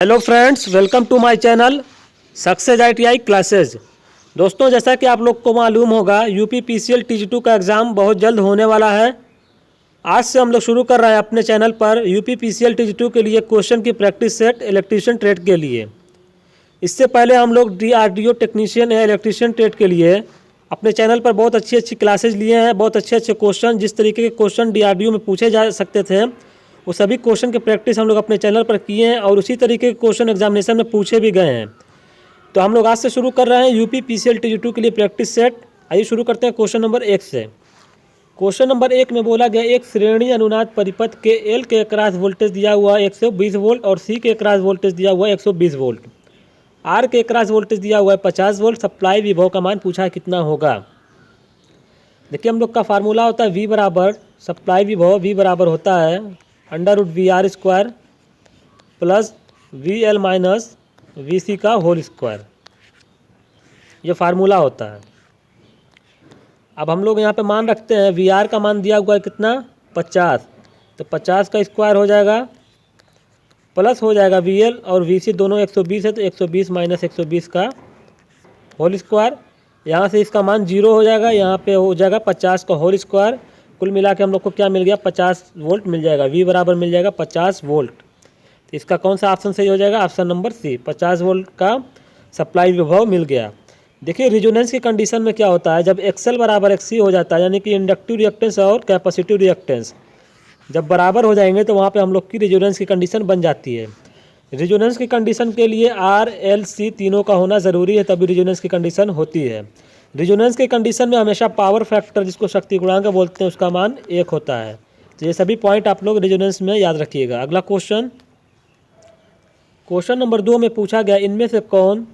Hello friends, welcome to my channel success ITI classes. दोस्तों, जैसा कि आप लोग को मालूम होगा, यूपी PCL TG2 का एग्ज़ाम बहुत जल्द होने वाला है। आज से हम लोग शुरू कर रहे हैं अपने चैनल पर यूपी PCL TG2 के लिए क्वेश्चन की प्रैक्टिस सेट इलेक्ट्रीशियन ट्रेड के लिए। इससे पहले हम लोग DRDO टेक्नीशियन या इलेक्ट्रीशियन ट्रेड के लिए अपने चैनल पर बहुत अच्छी अच्छी क्लासेज लिए हैं। बहुत अच्छे अच्छे क्वेश्चन, जिस तरीके के क्वेश्चन DRDO में पूछे जा सकते थे, वो सभी क्वेश्चन की प्रैक्टिस हम लोग अपने चैनल पर किए हैं और उसी तरीके के क्वेश्चन एग्जामिनेशन में पूछे भी गए हैं। तो हम लोग आज से शुरू कर रहे हैं यूपी PCL TG2 के लिए प्रैक्टिस सेट। आइए शुरू करते हैं क्वेश्चन नंबर 1 से। क्वेश्चन नंबर 1 में बोला गया, एक श्रेणी अनुनाद परिपथ के एल के अक्रॉस वोल्टेज दिया हुआ 120 वोल्ट और सी के अक्रॉस वोल्टेज दिया हुआ 120 वोल्ट, आर के अक्रॉस वोल्टेज दिया हुआ है 50 वोल्ट। सप्लाई विभव का मान पूछा है कितना होगा। देखिए, हम लोग का फार्मूला होता है V बराबर सप्लाई विभव, V बराबर होता है √VR² plus VL minus VC का होल स्क्वायर। ये फार्मूला होता है। अब हम लोग यहाँ पे मान रखते हैं VR का मान दिया हुआ है कितना, 50, तो 50 का स्क्वायर हो जाएगा प्लस हो जाएगा VL और VC दोनों 120 है, तो 120 माइनस 120 का होल स्क्वायर। यहाँ से इसका मान 0 हो जाएगा, यहाँ पे हो जाएगा 50 का होल स्क्वायर। कुल मिला के हम लोग को क्या मिल गया, 50 वोल्ट मिल जाएगा। V बराबर मिल जाएगा 50 वोल्ट। तो इसका कौन सा ऑप्शन सही हो जाएगा, ऑप्शन नंबर सी, 50 वोल्ट का सप्लाई विभव मिल गया। देखिए, रिजोनेंस की कंडीशन में क्या होता है, जब XL बराबर XC हो जाता है, यानी कि इंडक्टिव रिएक्टेंस और कैपेसिटिव रिएक्टेंस जब बराबर हो जाएंगे, तो वहाँ पे हम लोग की रिजोनेंस की कंडीशन बन जाती है। रिजोनेंस की कंडीशन के लिए R, L, C तीनों का होना ज़रूरी है, तभी रिजोनेंस की कंडीशन होती है। रिजोनेंस की कंडीशन में हमेशा पावर फैक्टर, जिसको शक्ति गुणांक बोलते हैं, उसका मान 1 होता है। तो ये सभी पॉइंट आप लोग रिजोनेंस में याद रखिएगा। अगला क्वेश्चन नंबर 2 में पूछा गया, इनमें से कौन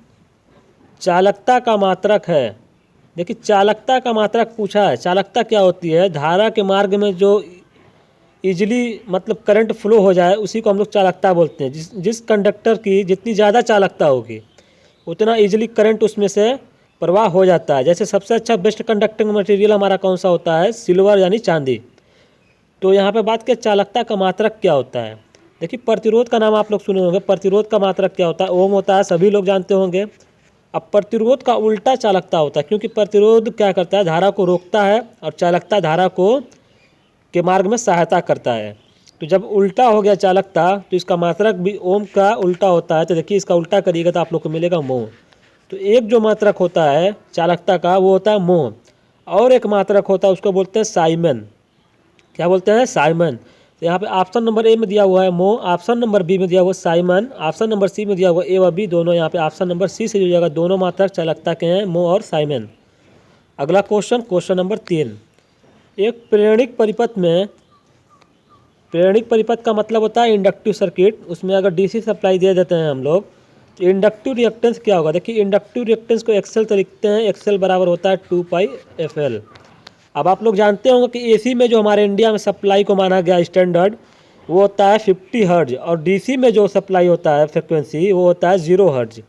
चालकता का मात्रक है। देखिए, चालकता का मात्रक पूछा है। चालकता क्या होती है, धारा के मार्ग में जो इजीली मतलब करंट फ्लो हो जाए, उसी को हम लोग चालकता बोलते हैं। जिस कंडक्टर की जितनी ज़्यादा चालकता होगी, उतना इजीली करंट उसमें से प्रवाह हो जाता है। जैसे सबसे अच्छा बेस्ट कंडक्टिंग मटेरियल हमारा कौन सा होता है, सिल्वर यानी चांदी। तो यहाँ पे बात करें चालकता का मात्रक क्या होता है। देखिए, प्रतिरोध का नाम आप लोग सुने होंगे। प्रतिरोध का मात्रक क्या होता है, ओम होता है, सभी लोग जानते होंगे। अब प्रतिरोध का उल्टा चालकता होता है, क्योंकि प्रतिरोध क्या करता है, धारा को रोकता है, और चालकता धारा को के मार्ग में सहायता करता है। तो जब उल्टा हो गया चालकता, तो इसका मात्रक भी ओम का उल्टा होता है। तो देखिए, इसका उल्टा करिएगा तो आप लोग को मिलेगा मोह। तो एक जो मात्रक होता है चालकता का, वो होता है मोह, और एक मात्रक होता है उसको बोलते हैं साइमन। क्या बोलते हैं, साइमन। तो यहाँ पे ऑप्शन नंबर ए में दिया हुआ है मोह, ऑप्शन नंबर बी में दिया हुआ है साइमन, ऑप्शन नंबर सी में दिया हुआ ए व बी दोनों। यहाँ पे ऑप्शन नंबर सी से जो जाएगा, दोनों मात्रक चालकता के हैं, मोह और साइमन। अगला क्वेश्चन नंबर 3, एक प्रेरणिक परिपथ में, प्रेरणिक परिपथ का मतलब होता है इंडक्टिव सर्किट, उसमें अगर DC सप्लाई दे देते हैं हम लोग, तो इंडक्टिव रिएक्टेंस क्या होगा। देखिए, इंडक्टिव रिएक्टेंस को एक्सेल तो लिखते हैं, एक्सेल बराबर होता है 2πfl। अब आप लोग जानते होंगे कि AC में जो हमारे इंडिया में सप्लाई को माना गया स्टैंडर्ड, वो होता है 50 हर्ज, और DC में जो सप्लाई होता है फ्रिक्वेंसी, वो होता है 0 हर्ज।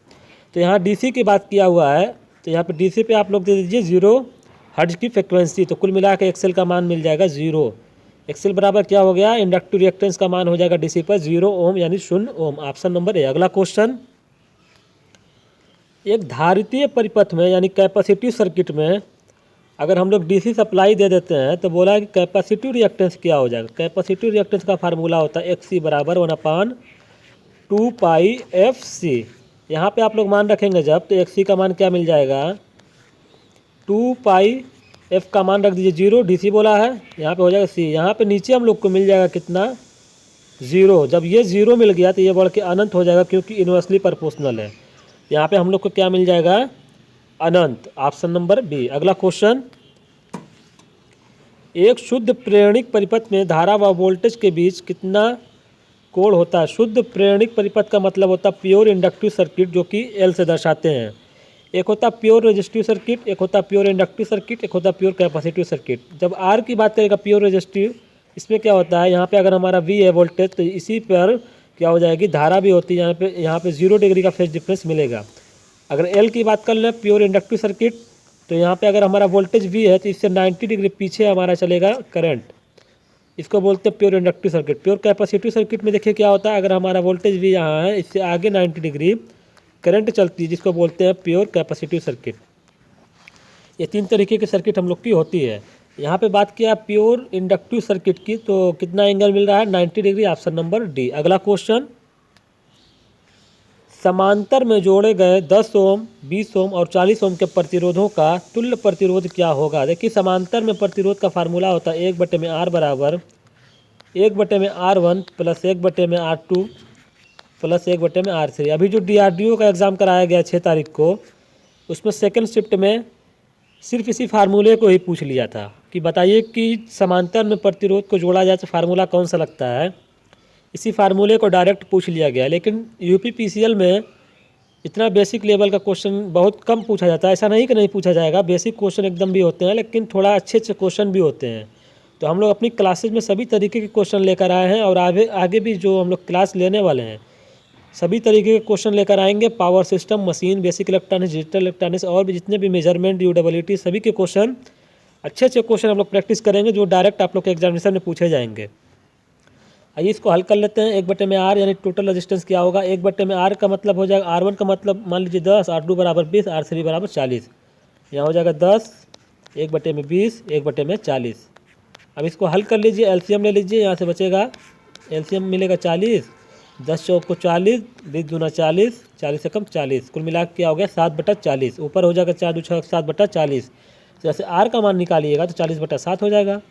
तो यहाँ DC की बात किया हुआ है, तो यहाँ पे DC पे आप लोग दे दीजिए 0 हर्ज की फ्रिक्वेंसी। तो कुल मिला के एक्सेल का मान मिल जाएगा 0। एक्सेल बराबर क्या हो गया, इंडक्टिव रिएक्टेंस का मान हो जाएगा DC पर 0 ओम, यानी 0 ओम। Option number A. अगला क्वेश्चन, एक धारितीय परिपथ में यानी कैपेसिटिव सर्किट में अगर हम लोग DC सप्लाई दे देते हैं, तो बोला है कि कैपेसिटिव रिएक्टेंस क्या हो जाएगा। कैपेसिटिव रिएक्टेंस का फार्मूला होता है XC बराबर 1/2πfc। यहाँ पे आप लोग मान रखेंगे जब, तो XC का मान क्या मिल जाएगा, 2πf का मान रख दीजिए 0, DC बोला है, यहाँ पे हो जाएगा C। यहाँ पे नीचे हम लोग को मिल जाएगा कितना, 0। जब ये 0 मिल गया तो ये बढ़ के अनंत हो जाएगा, क्योंकि इन्वर्सली प्रोपोर्शनल है। यहाँ पे हम लोग को क्या मिल जाएगा, अनंत। Option number B. अगला क्वेश्चन, एक शुद्ध प्रेरणिक परिपथ में धारा व वोल्टेज के बीच कितना कोण होता है। शुद्ध प्रेरणिक परिपथ का मतलब होता है प्योर इंडक्टिव सर्किट, जो कि L से दर्शाते हैं। एक होता है प्योर रेजिस्टिव सर्किट, एक होता है प्योर इंडक्टिव सर्किट, एक होता है प्योर कैपेसिटिव सर्किट। जब R की बात करेगा प्योर रेजिस्टिव, इसमें क्या होता है, यहाँ पे अगर हमारा V है वोल्टेज, तो इसी पर क्या हो जाएगी, धारा भी होती है। यहाँ पे 0 डिग्री का फेज डिफरेंस मिलेगा। अगर L की बात कर लें प्योर इंडक्टिव सर्किट, तो यहाँ पे अगर हमारा वोल्टेज V है, तो इससे 90 डिग्री पीछे हमारा चलेगा करंट। इसको बोलते हैं pure inductive circuit. Pure capacitive circuit में देखिए क्या होता है, अगर हमारा वोल्टेज भी यहाँ है, इससे आगे 90 डिग्री करंट चलती है, जिसको बोलते हैं प्योर कैपेसिटिव सर्किट। ये 3 तरीके की सर्किट हम लोग की होती है। यहाँ पे बात किया प्योर इंडक्टिव सर्किट की, तो कितना एंगल मिल रहा है, 90 डिग्री, ऑप्शन नंबर डी। अगला क्वेश्चन, समांतर में जोड़े गए 10 ओम, 20 ओम और 40 ओम के प्रतिरोधों का तुल्य प्रतिरोध क्या होगा। देखिए समांतर में प्रतिरोध का फार्मूला होता है 1/R बराबर 1/R1 plus 1/R2 plus 1/R3। अभी जो DRDO का एग्ज़ाम कराया गया 6 तारीख को, उसमें सेकंड शिफ्ट में सिर्फ इसी फार्मूले को ही पूछ लिया था कि बताइए कि समांतर में प्रतिरोध को जोड़ा जाए तो फार्मूला कौन सा लगता है। इसी फार्मूले को डायरेक्ट पूछ लिया गया। लेकिन UPPCL में इतना बेसिक लेवल का क्वेश्चन बहुत कम पूछा जाता है। ऐसा नहीं कि नहीं पूछा जाएगा, बेसिक क्वेश्चन एकदम भी होते हैं, लेकिन थोड़ा अच्छे क्वेश्चन भी होते हैं। तो हम लोग अपनी क्लासेज में सभी तरीके के क्वेश्चन लेकर आए हैं, और आगे भी जो हम लोग क्लास लेने वाले हैं सभी तरीके के क्वेश्चन लेकर आएंगे। Power system, machine, basic electronics, digital electronics और भी जितने भी मेजरमेंट, ड्यूरेबिलिटी, सभी के क्वेश्चन अच्छे क्वेश्चन हम लोग प्रैक्टिस करेंगे, जो डायरेक्ट आप लोग के एग्जामिनेशन में पूछे जाएंगे। आइए इसको हल कर लेते हैं। 1/R यानी टोटल रेजिस्टेंस क्या होगा। 1/R का मतलब हो जाएगा, R1 का मतलब मान लीजिए 10, R2 बराबर 20, R3 बराबर 40। यहाँ हो जाएगा 10, 1/20, 1/40। अब इसको हल कर लीजिए, LCM ले लीजिए, यहाँ से बचेगा LCM मिलेगा 40, 10 चौक को 40, 20 दूना 40, 40 से कम 40, कुल मिला के क्या हो गया 7/40। ऊपर हो जाएगा 4 2 6 7/40। जैसे R का मान निकालिएगा तो 40/7 हो जाएगा।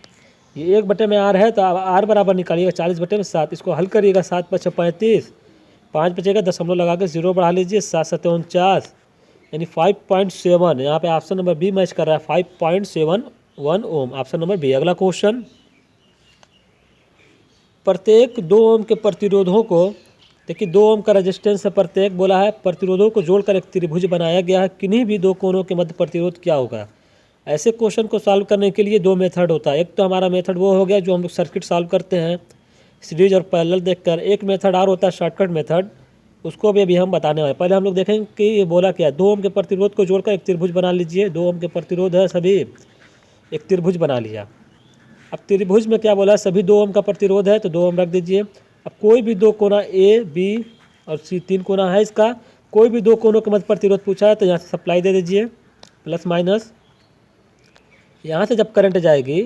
ये 1/R है तो R बराबर निकालिएगा 40/7। इसको हल करिएगा, 7 5 35, 5 बचेगा, दशमलव लगा के 0 बढ़ा लीजिए, 7 7 49 यानी 5.7। यहाँ पे ऑप्शन नंबर बी मैच कर रहा है, 5.71 ओम, ऑप्शन नंबर बी। अगला क्वेश्चन, प्रत्येक 2 ओम के प्रतिरोधों को, देखिए 2 ओम का रेजिस्टेंस है, प्रत्येक बोला है, प्रतिरोधों को जोड़कर एक त्रिभुज बनाया गया है, किन्हीं भी 2 कोनों के मध्य प्रतिरोध क्या होगा। ऐसे क्वेश्चन को सॉल्व करने के लिए 2 मेथड होता है। एक तो हमारा मेथड वो हो गया जो हम लोग सर्किट सॉल्व करते हैं सीरीज और पैरेलल देखकर। एक मेथड और होता है शॉर्टकट मेथड, उसको भी अभी हम बताने वाले। पहले हम लोग देखेंगे कि ये बोला क्या है। 2 ओम के प्रतिरोध को जोड़कर एक त्रिभुज बना लीजिए। 2 ओम के प्रतिरोध है सभी, एक त्रिभुज बना लिया। अब त्रिभुज में क्या बोला है, सभी 2 ओम का प्रतिरोध है तो 2 ओम रख दीजिए। अब कोई भी 2 कोना A, B और C, 3 कोना है इसका, कोई भी 2 कोनों के मध्य प्रतिरोध पूछा है तो यहाँ से सप्लाई दे दीजिए, प्लस माइनस। यहाँ से जब करंट जाएगी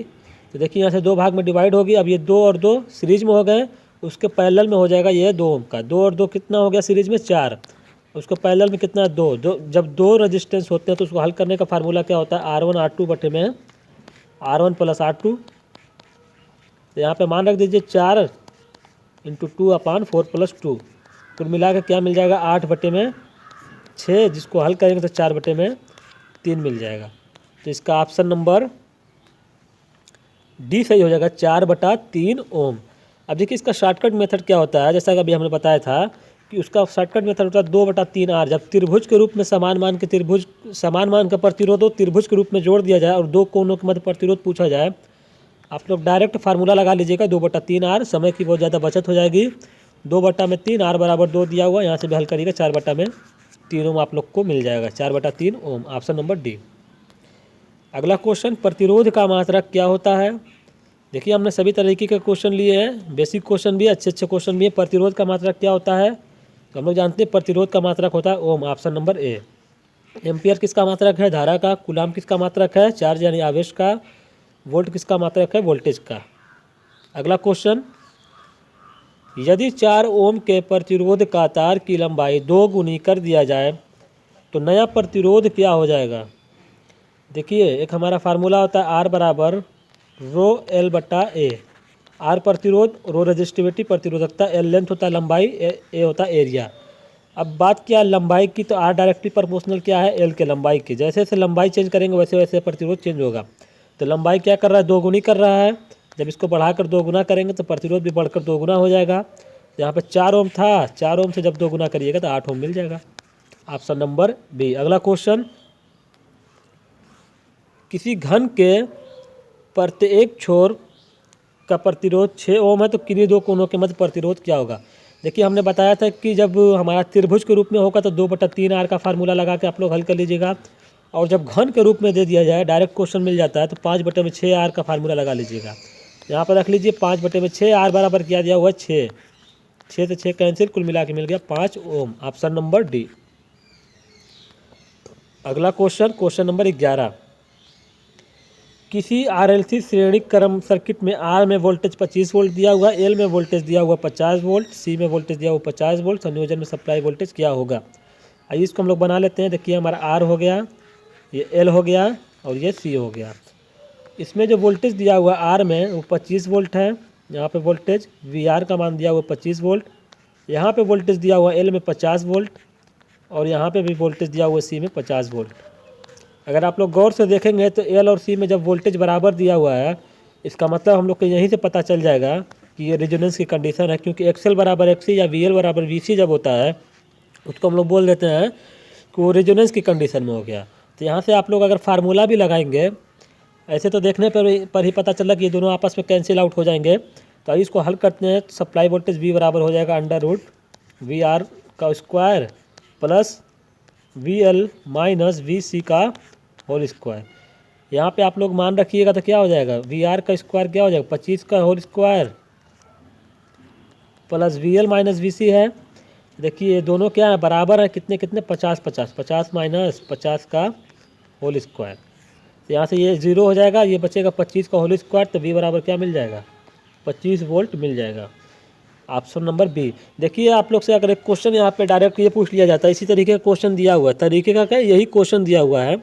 तो देखिए यहाँ से 2 भाग में डिवाइड होगी। अब ये 2 और 2 सीरीज में हो गए, उसके पैरेलल में हो जाएगा ये 2 ओम का। 2 और 2 कितना हो गया सीरीज में 4, उसको पैरेलल में कितना 2। जब 2 रेजिस्टेंस होते हैं तो उसको हल करने का फार्मूला क्या होता है, R1 R2 बटे में R1 प्लस R2। तो यहाँ पे मान रख दीजिए 4 × 2/4 + 2, कुल मिला के क्या मिल जाएगा 8/6, जिसको हल करेंगे तो 4/3 मिल जाएगा। तो इसका ऑप्शन नंबर डी सही हो जाएगा, 4/3 ओम। अब देखिए इसका शॉर्टकट मेथड क्या होता है, जैसा कि अभी हमने बताया था कि उसका शॉर्टकट मेथड होता है 2/3R। जब त्रिभुज के रूप में समान मान का प्रतिरोध त्रिभुज के रूप में जोड़ दिया जाए और 2 कोनों के मध्य प्रतिरोध पूछा जाए, आप लोग डायरेक्ट फार्मूला लगा लीजिएगा 2/3R, समय की बहुत ज़्यादा बचत हो जाएगी। 2/3, R बराबर 2 दिया हुआ, यहाँ से भी हल करिएगा 4/3 ओम आप लोग को मिल जाएगा, 4/3 ओम, ऑप्शन नंबर डी। अगला क्वेश्चन, प्रतिरोध का मात्रक क्या होता है। देखिए हमने सभी तरीके के क्वेश्चन लिए हैं, बेसिक क्वेश्चन भी, अच्छे क्वेश्चन भी है। प्रतिरोध का मात्रक क्या होता है, तो हम लोग जानते हैं प्रतिरोध का मात्रक होता है ओम, ऑप्शन नंबर ए। एम्पियर किसका मात्रक है, धारा का। कूलाम किसका मात्रक है, चार्ज यानी आवेश का। वोल्ट किसका मात्रक है, वोल्टेज का। अगला क्वेश्चन, यदि 4 ओम के प्रतिरोध का तार की लंबाई 2 गुनी कर दिया जाए तो नया प्रतिरोध क्या हो जाएगा। देखिए एक हमारा फार्मूला होता है R बराबर ρL/A। R प्रतिरोध, रो रेजिस्टिविटी प्रतिरोधकता, L लेंथ होता है लंबाई, A होता है एरिया। अब बात किया लंबाई की, तो R डायरेक्टली प्रोपोर्शनल क्या है, L के लंबाई की। जैसे जैसे लंबाई चेंज करेंगे वैसे वैसे प्रतिरोध चेंज होगा। तो लंबाई क्या कर रहा है, 2 गुनी कर रहा है। जब इसको बढ़ाकर 2 गुना करेंगे तो प्रतिरोध भी बढ़कर 2 गुना हो जाएगा। यहाँ पे 4 ओम था, 4 ओम से जब 2 गुना करिएगा तो 8 ओम मिल जाएगा, ऑप्शन नंबर बी। अगला क्वेश्चन, किसी घन के प्रत्येक छोर का प्रतिरोध 6 ओम है तो किन्हीं 2 कोनों के मध्य प्रतिरोध क्या होगा। देखिए हमने बताया था कि जब हमारा त्रिभुज के रूप में होगा तो 2/3R का फार्मूला लगा के आप लोग हल कर लीजिएगा, और जब घन के रूप में दे दिया जाए, डायरेक्ट क्वेश्चन मिल जाता है, तो 5/6R का फार्मूला लगा लीजिएगा। यहाँ पर रख लीजिए 5/6, आर बराबर क्या दिया हुआ है 6, 6 से 6 कैंसिल, कुल मिला के मिल गया 5 ओम। Option number D. अगला क्वेश्चन नंबर 11। किसी आरएलसी श्रेणी क्रम सर्किट में आर में वोल्टेज 25 वोल्ट दिया हुआ, एल में वोल्टेज दिया हुआ 50 वोल्ट, सी में वोल्टेज दिया हुआ 50 वोल्ट, संयोजन में सप्लाई वोल्टेज क्या होगा। आइए इसको हम लोग बना लेते हैं। देखिए हमारा आर हो गया, ये एल हो गया और ये सी हो गया। इसमें जो वोल्टेज दिया हुआ आर में वो 25 वोल्ट है, यहाँ पे वोल्टेज वी आर का मान दिया हुआ 25 वोल्ट, यहाँ पे वोल्टेज दिया हुआ एल में 50 वोल्ट और यहाँ पे भी वोल्टेज दिया हुआ सी में 50 वोल्ट। अगर आप लोग गौर से देखेंगे तो एल और सी में जब वोल्टेज बराबर दिया हुआ है, इसका मतलब हम लोग को यहीं से पता चल जाएगा कि ये रेजोनेंस की कंडीशन है, क्योंकि एक्सएल बराबर एक्सी या वी एल बराबर वी सी जब होता है उसको हम लोग बोल देते हैं कि वो रेजोनेंस की कंडीशन में हो गया। तो यहाँ से आप लोग अगर फार्मूला भी लगाएंगे, ऐसे तो देखने पर ही पता चला कि ये दोनों आपस में कैंसिल आउट हो जाएंगे। तो अभी इसको हल करते हैं। सप्लाई वोल्टेज वी बराबर हो जाएगा √VR का square plus VL minus VC का होल स्क्वायर। यहाँ पे आप लोग मान रखिएगा तो क्या हो जाएगा, VR का स्क्वायर क्या हो जाएगा 25 का whole square plus VL minus VC है। देखिए ये दोनों क्या है, बराबर है, कितने कितने 50 50, 50 माइनस 50 का होल स्क्वायर। तो यहाँ से ये 0 हो जाएगा, ये बचेगा 25 का होल स्क्वायर, तो V बराबर क्या मिल जाएगा 25 वोल्ट मिल जाएगा। Option number B. देखिए आप लोग से अगर एक क्वेश्चन यहाँ पे डायरेक्ट ये पूछ लिया जाता है, इसी तरीके का क्वेश्चन दिया हुआ है, तरीके का क्या यही क्वेश्चन दिया हुआ है।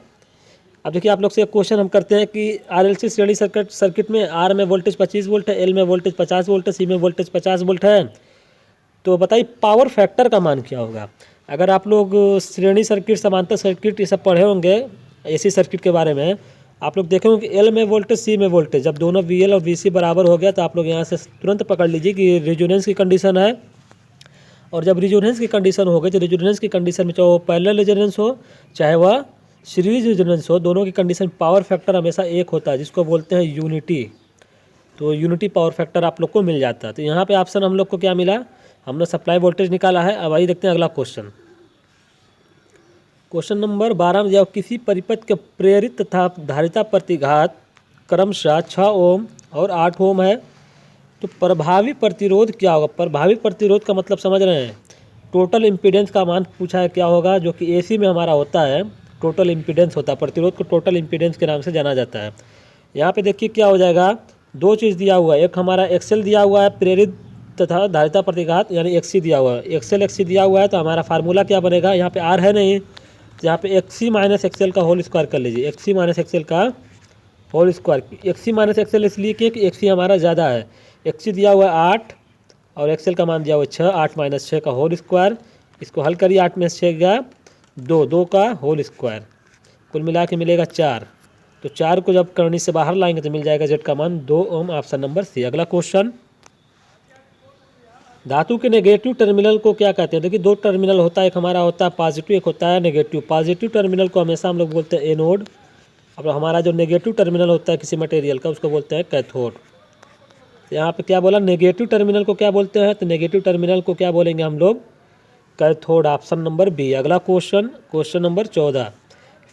अब देखिए आप लोग से एक क्वेश्चन हम करते हैं कि आरएलसी श्रेणी सर्किट में आर में वोल्टेज 25 वोल्ट है, एल में वोल्टेज 50 वोल्ट है, सी में वोल्टेज 50 वोल्ट है, तो बताइए पावर फैक्टर का मान क्या होगा। अगर आप लोग श्रेणी सर्किट, समांतर सर्किट ये सब पढ़े होंगे एसी सर्किट के बारे में, आप लोग देखेंगे कि एल में वोल्टेज सी में वोल्टेज, जब दोनों वी एल और वी सी बराबर हो गया तो आप लोग यहाँ से तुरंत पकड़ लीजिए कि रेजोनेंस की कंडीशन है। और जब रेजोनेंस की कंडीशन हो गई तो रेजोनेंस की कंडीशन में चाहे वो पैरेलल रेजोनेंस हो चाहे वह सीरीज रेजोनेंस हो, दोनों की कंडीशन पावर फैक्टर हमेशा एक होता है, जिसको बोलते हैं यूनिटी। तो यूनिटी पावर फैक्टर आप लोग को मिल जाता है। तो यहाँ पे ऑप्शन हम लोग को क्या मिला, हमने सप्लाई वोल्टेज निकाला है। अब आइए देखते हैं अगला क्वेश्चन नंबर 12 में, जब किसी परिपथ के प्रेरित तथा धारिता प्रतिघात क्रमशः 6 ओम और 8 ओम है तो प्रभावी प्रतिरोध क्या होगा। प्रभावी प्रतिरोध का मतलब समझ रहे हैं, टोटल इम्पीडेंस का मान पूछा है क्या होगा, जो कि एसी में हमारा होता है टोटल इम्पीडेंस होता है, प्रतिरोध को टोटल इम्पीडेंस के नाम से जाना जाता है। यहाँ पे देखिए क्या हो जाएगा, दो चीज़ दिया हुआ है, एक हमारा एक्सेल दिया हुआ है प्रेरित तथा धारिता प्रतिघात यानी एक्सी दिया हुआ है, एक्सेल एक्सी दिया हुआ है, तो हमारा फार्मूला क्या बनेगा, यहाँ पे आर है नहीं, तो यहाँ पे एक्सी माइनस एक्सेल का होल स्क्वायर कर लीजिए, एक्सी माइनस एक्सेल का whole square. XC minus XL इसलिए कि एक्सी हमारा ज़्यादा है, एक्सी दिया हुआ है 8 और एक्सेल का मान दिया हुआ है 6, 8 माइनस 6 का होल स्क्वायर। इसको हल करिए, 8 में 6 गया 2, 2 का होल स्क्वायर, कुल मिला के मिलेगा 4। तो 4 को जब करनी से बाहर लाएंगे तो मिल जाएगा जेड का मान 2 ओम। Option number C. अगला क्वेश्चन, धातु के नेगेटिव टर्मिनल को क्या कहते हैं। देखिए दो टर्मिनल होता है, एक हमारा होता है पॉजिटिव, एक होता है नेगेटिव। पॉजिटिव टर्मिनल को हमेशा हम लोग बोलते हैं एनोड, अब हमारा जो नेगेटिव टर्मिनल होता है किसी मटेरियल का उसको बोलते हैं कैथोड। तो यहाँ पे क्या बोला, नेगेटिव टर्मिनल को क्या बोलते हैं, तो नेगेटिव टर्मिनल को क्या बोलेंगे हम लोग, कैथोड। Option number B. अगला क्वेश्चन नंबर 14,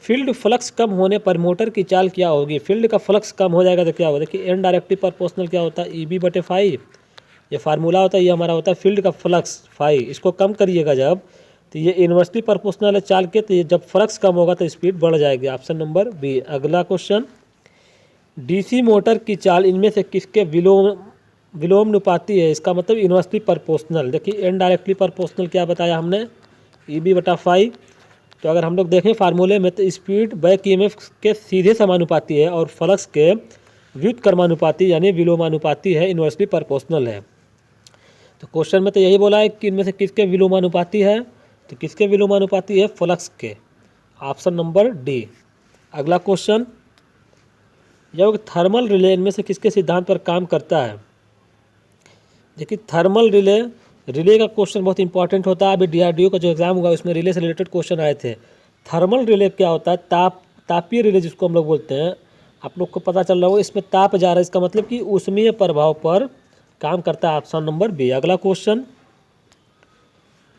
फील्ड फ्लक्स कम होने पर मोटर की चाल क्या होगी। फील्ड का फ्लक्स कम हो जाएगा तो क्या होगा, देखिए एन डायरेक्टिव प्रोपोर्शनल क्या होता है, EB/5, ये फार्मूला होता है, ये हमारा होता है फील्ड का फ्लक्स फाई। इसको कम करिएगा जब, तो ये इन्वर्सली प्रोपोर्शनल है चाल के, तो ये जब फ्लक्स कम होगा तो स्पीड बढ़ जाएगी। Option number B. अगला क्वेश्चन, डीसी मोटर की चाल इनमें से किसके विलोमानुपाती है। इसका मतलब इन्वर्सली प्रोपोर्शनल। देखिए एन डायरेक्टली प्रोपोर्शनल क्या बताया हमने, EB/5। तो अगर हम लोग देखें फार्मूले में तो स्पीड बैक EMF के सीधे समानुपाती है और फ्लक्स के व्युत्क्रमानुपाती यानी विलोमानुपाती है, इन्वर्सली प्रोपोर्शनल है। तो क्वेश्चन में तो यही बोला है कि इनमें से किसके विलोमानुपाती है, तो किसके विलोमानुपाती है, फ्लक्स के। Option number D. अगला क्वेश्चन, जब थर्मल रिले इनमें से किसके सिद्धांत पर काम करता है। देखिए थर्मल रिले का क्वेश्चन बहुत इंपॉर्टेंट होता है। अभी DRDO का जो एग्जाम हुआ उसमें रिले से रिलेटेड क्वेश्चन आए थे। थर्मल रिले क्या होता है, तापीय रिले जिसको हम लोग बोलते हैं, आप लोग को पता चल रहा होगा इसमें ताप जा रहा है, इसका मतलब कि ऊष्मीय प्रभाव पर काम करता है। Option number B. अगला क्वेश्चन,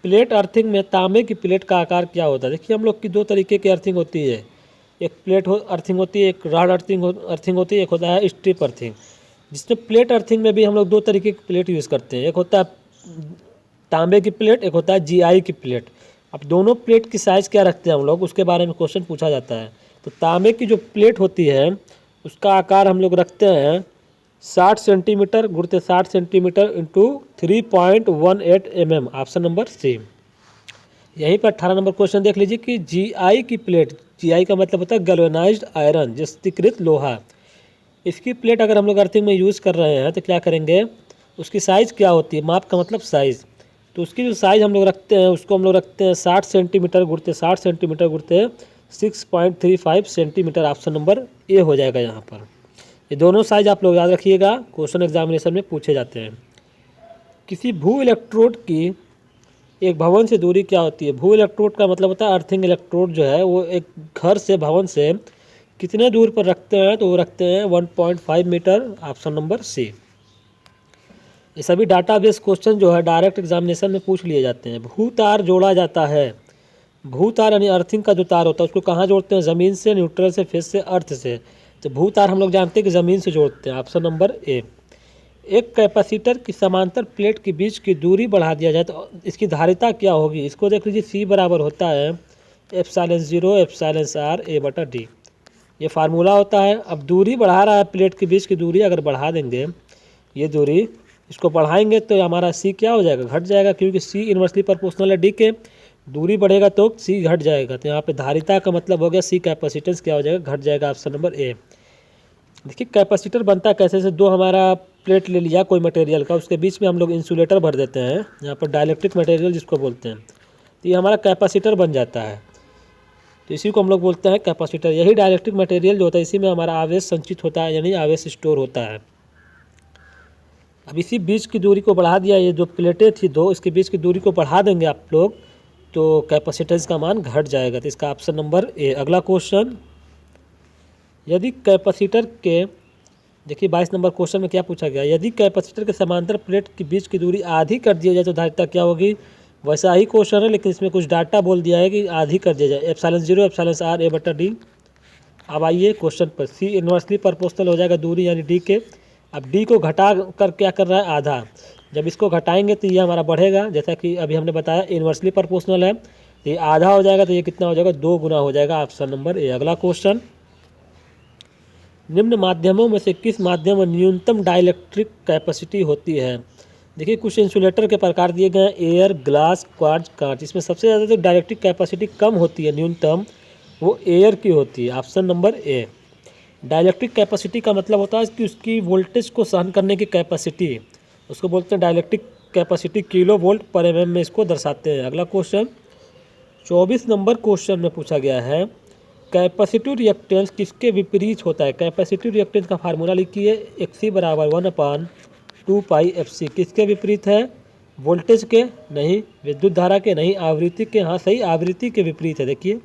प्लेट अर्थिंग में तांबे की प्लेट का आकार क्या होता है। देखिए हम लोग की दो तरीके की अर्थिंग होती है, एक प्लेट अर्थिंग होती है, एक रॉड अर्थिंग होती है, एक होता है स्ट्रिप अर्थिंग। जिसमें प्लेट अर्थिंग में भी हम लोग दो तरीके की प्लेट यूज़ करते हैं, एक होता है तांबे की प्लेट, एक होता है जीआई की प्लेट। अब दोनों प्लेट की साइज़ क्या रखते हैं हम लोग, उसके बारे में क्वेश्चन पूछा जाता है। तो तांबे की जो प्लेट होती है उसका आकार हम लोग रखते हैं 60 सेंटीमीटर गुणित 60 centimetre into 3.18 mm, option number C. यहीं पर 18 नंबर क्वेश्चन देख लीजिए कि जीआई की प्लेट, जीआई का मतलब होता है गैल्वेनाइज्ड आयरन, जस्तीकृत लोहा। इसकी प्लेट अगर हम लोग अर्थिंग में यूज़ कर रहे हैं तो क्या करेंगे, उसकी साइज़ क्या होती है, माप का मतलब साइज़। तो उसकी जो साइज़ हम लोग रखते हैं उसको हम लोग रखते हैं 60 सेंटीमीटर गुणित 60 सेंटीमीटर गुणित 6.35 सेंटीमीटर, ऑप्शन नंबर ए हो जाएगा यहाँ पर। ये दोनों साइज आप लोग याद रखिएगा, क्वेश्चन एग्जामिनेशन में पूछे जाते हैं। किसी भू इलेक्ट्रोड की एक भवन से दूरी क्या होती है। भू इलेक्ट्रोड का मतलब होता है अर्थिंग इलेक्ट्रोड जो है वो एक घर से भवन से कितने दूर पर रखते हैं, तो वो रखते हैं 1.5 मीटर, ऑप्शन नंबर सी। ये सभी डाटाबेस क्वेश्चन जो है डायरेक्ट एग्जामिनेशन में पूछ लिए जाते हैं। भू तार जोड़ा जाता है, भू तार यानी अर्थिंग का जो तार होता है उसको कहाँ जोड़ते हैं, ज़मीन से, न्यूट्रल से, फेस से, अर्थ से। तो भू तार हम लोग जानते हैं कि ज़मीन से जोड़ते हैं, ऑप्शन नंबर ए। एक कैपेसिटर की समांतर प्लेट के बीच की दूरी बढ़ा दिया जाए तो इसकी धारिता क्या होगी। इसको देख लीजिए, सी बराबर होता है ε0 ε r a/d। ये फार्मूला होता है। अब दूरी बढ़ा रहा है, प्लेट के बीच की दूरी अगर बढ़ा देंगे, ये दूरी इसको बढ़ाएंगे तो हमारा सी क्या हो जाएगा, घट जाएगा, क्योंकि सी इन्वर्सली प्रोपोर्शनल है डी के। दूरी बढ़ेगा तो सी घट जाएगा, तो यहाँ पे धारिता का मतलब हो गया सी कैपेसिटेंस क्या हो जाएगा, घट जाएगा, ऑप्शन नंबर ए। देखिए कैपेसिटर बनता है कैसे से, दो हमारा प्लेट ले लिया कोई मटेरियल का, उसके बीच में हम लोग इंसुलेटर भर देते हैं, यहाँ पर डाइलेक्ट्रिक मटेरियल जिसको बोलते हैं, तो ये हमारा कैपेसिटर बन जाता है। तो इसी को हम लोग बोलते हैं कैपेसिटर। यही डाइलेक्ट्रिक मटेरियल जो होता है इसी में हमारा आवेश संचित होता है, यानी आवेश स्टोर होता है। अब इसी बीच की दूरी को बढ़ा दिया, ये जो प्लेटें थी दो, इसके बीच की दूरी को बढ़ा देंगे आप लोग तो कैपेसिटेंस का मान घट जाएगा, तो इसका ऑप्शन नंबर ए। अगला क्वेश्चन, यदि कैपेसिटर के, देखिए 22 नंबर क्वेश्चन में क्या पूछा गया, यदि कैपेसिटर के समांतर प्लेट के बीच की दूरी आधी कर दिया जाए तो धारिता क्या होगी। वैसा ही क्वेश्चन है लेकिन इसमें कुछ डाटा बोल दिया है कि आधी कर दिया जाए, ε0 ε r a/d। अब आइए क्वेश्चन पर, सी इन्वर्सली प्रोपोर्शनल हो जाएगा दूरी यानी डी के। अब डी को घटा कर क्या कर रहा है, आधा। जब इसको घटाएंगे तो ये हमारा बढ़ेगा, जैसा कि अभी हमने बताया इन्वर्सली प्रोपोर्शनल है, तो ये आधा हो जाएगा, तो ये कितना हो जाएगा, 2 गुना हो जाएगा, ऑप्शन नंबर ए। अगला क्वेश्चन, निम्न माध्यमों में से किस माध्यम में न्यूनतम डाइलेक्ट्रिक कैपेसिटी होती है। देखिए कुछ इंसुलेटर के प्रकार दिए गए हैं, एयर, ग्लास, क्वार्ट्ज, कांच। इसमें सबसे ज़्यादा जो डाइलेक्ट्रिक कैपेसिटी कम होती है न्यूनतम, वो एयर की होती है, option number A. Dielectric capacity का मतलब होता है कि उसकी वोल्टेज को सहन करने की कैपेसिटी, उसको बोलते हैं डाइलेक्ट्रिक कैपेसिटी, किलो वोल्ट पर एमएम में इसको दर्शाते हैं। अगला क्वेश्चन 24 नंबर क्वेश्चन में पूछा गया है, कैपेसिटिव रिएक्टेंस किसके विपरीत होता है। कैपेसिटिव रिएक्टेंस का फार्मूला लिखिए, XC बराबर 1/2πfc। किसके विपरीत है, वोल्टेज के नहीं, विद्युत धारा के नहीं, आवृत्ति के, हाँ सही, आवृत्ति के विपरीत है, देखिए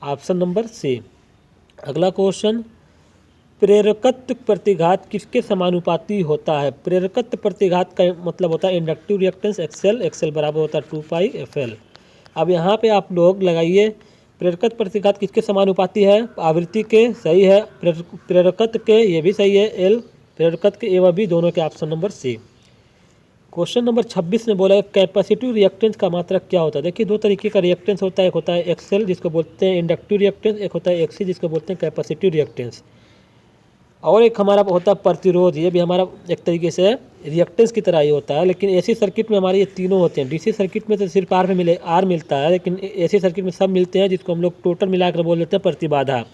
ऑप्शन नंबर सी। अगला क्वेश्चन, प्रेरकत्व प्रतिघात किसके समानुपाती होता है। प्रेरकत्व प्रतिघात का मतलब होता है इंडक्टिव रिएक्टेंस XL, XL बराबर होता है 2πfl। अब यहाँ पे आप लोग लगाइए, प्रेरकत्व प्रतिघात किसके समानुपाती है, आवृत्ति के, सही है, प्रेरकत्व के, ये भी सही है, L, प्रेरकत्व के ए व बी दोनों के, option number C. Question number 26 में बोला है कैपेसिटिव रिएक्टेंस का मात्रक क्या होता है। देखिए दो तरीके का रिएक्टेंस होता है, एक होता है XL जिसको बोलते हैं इंडक्टिव रिएक्टेंस, एक होता है XC जिसको बोलते हैं कैपेसिटिव रिएक्टेंस, और एक हमारा होता है प्रतिरोध। ये भी हमारा एक तरीके से रिएक्टेंस की तरह ही होता है, लेकिन एसी सर्किट में हमारे ये तीनों होते हैं। डीसी सर्किट में तो सिर्फ आर मिलता है, लेकिन एसी सर्किट में सब मिलते हैं, जिसको हम लोग टोटल मिलाकर बोल देते हैं प्रतिबाधा।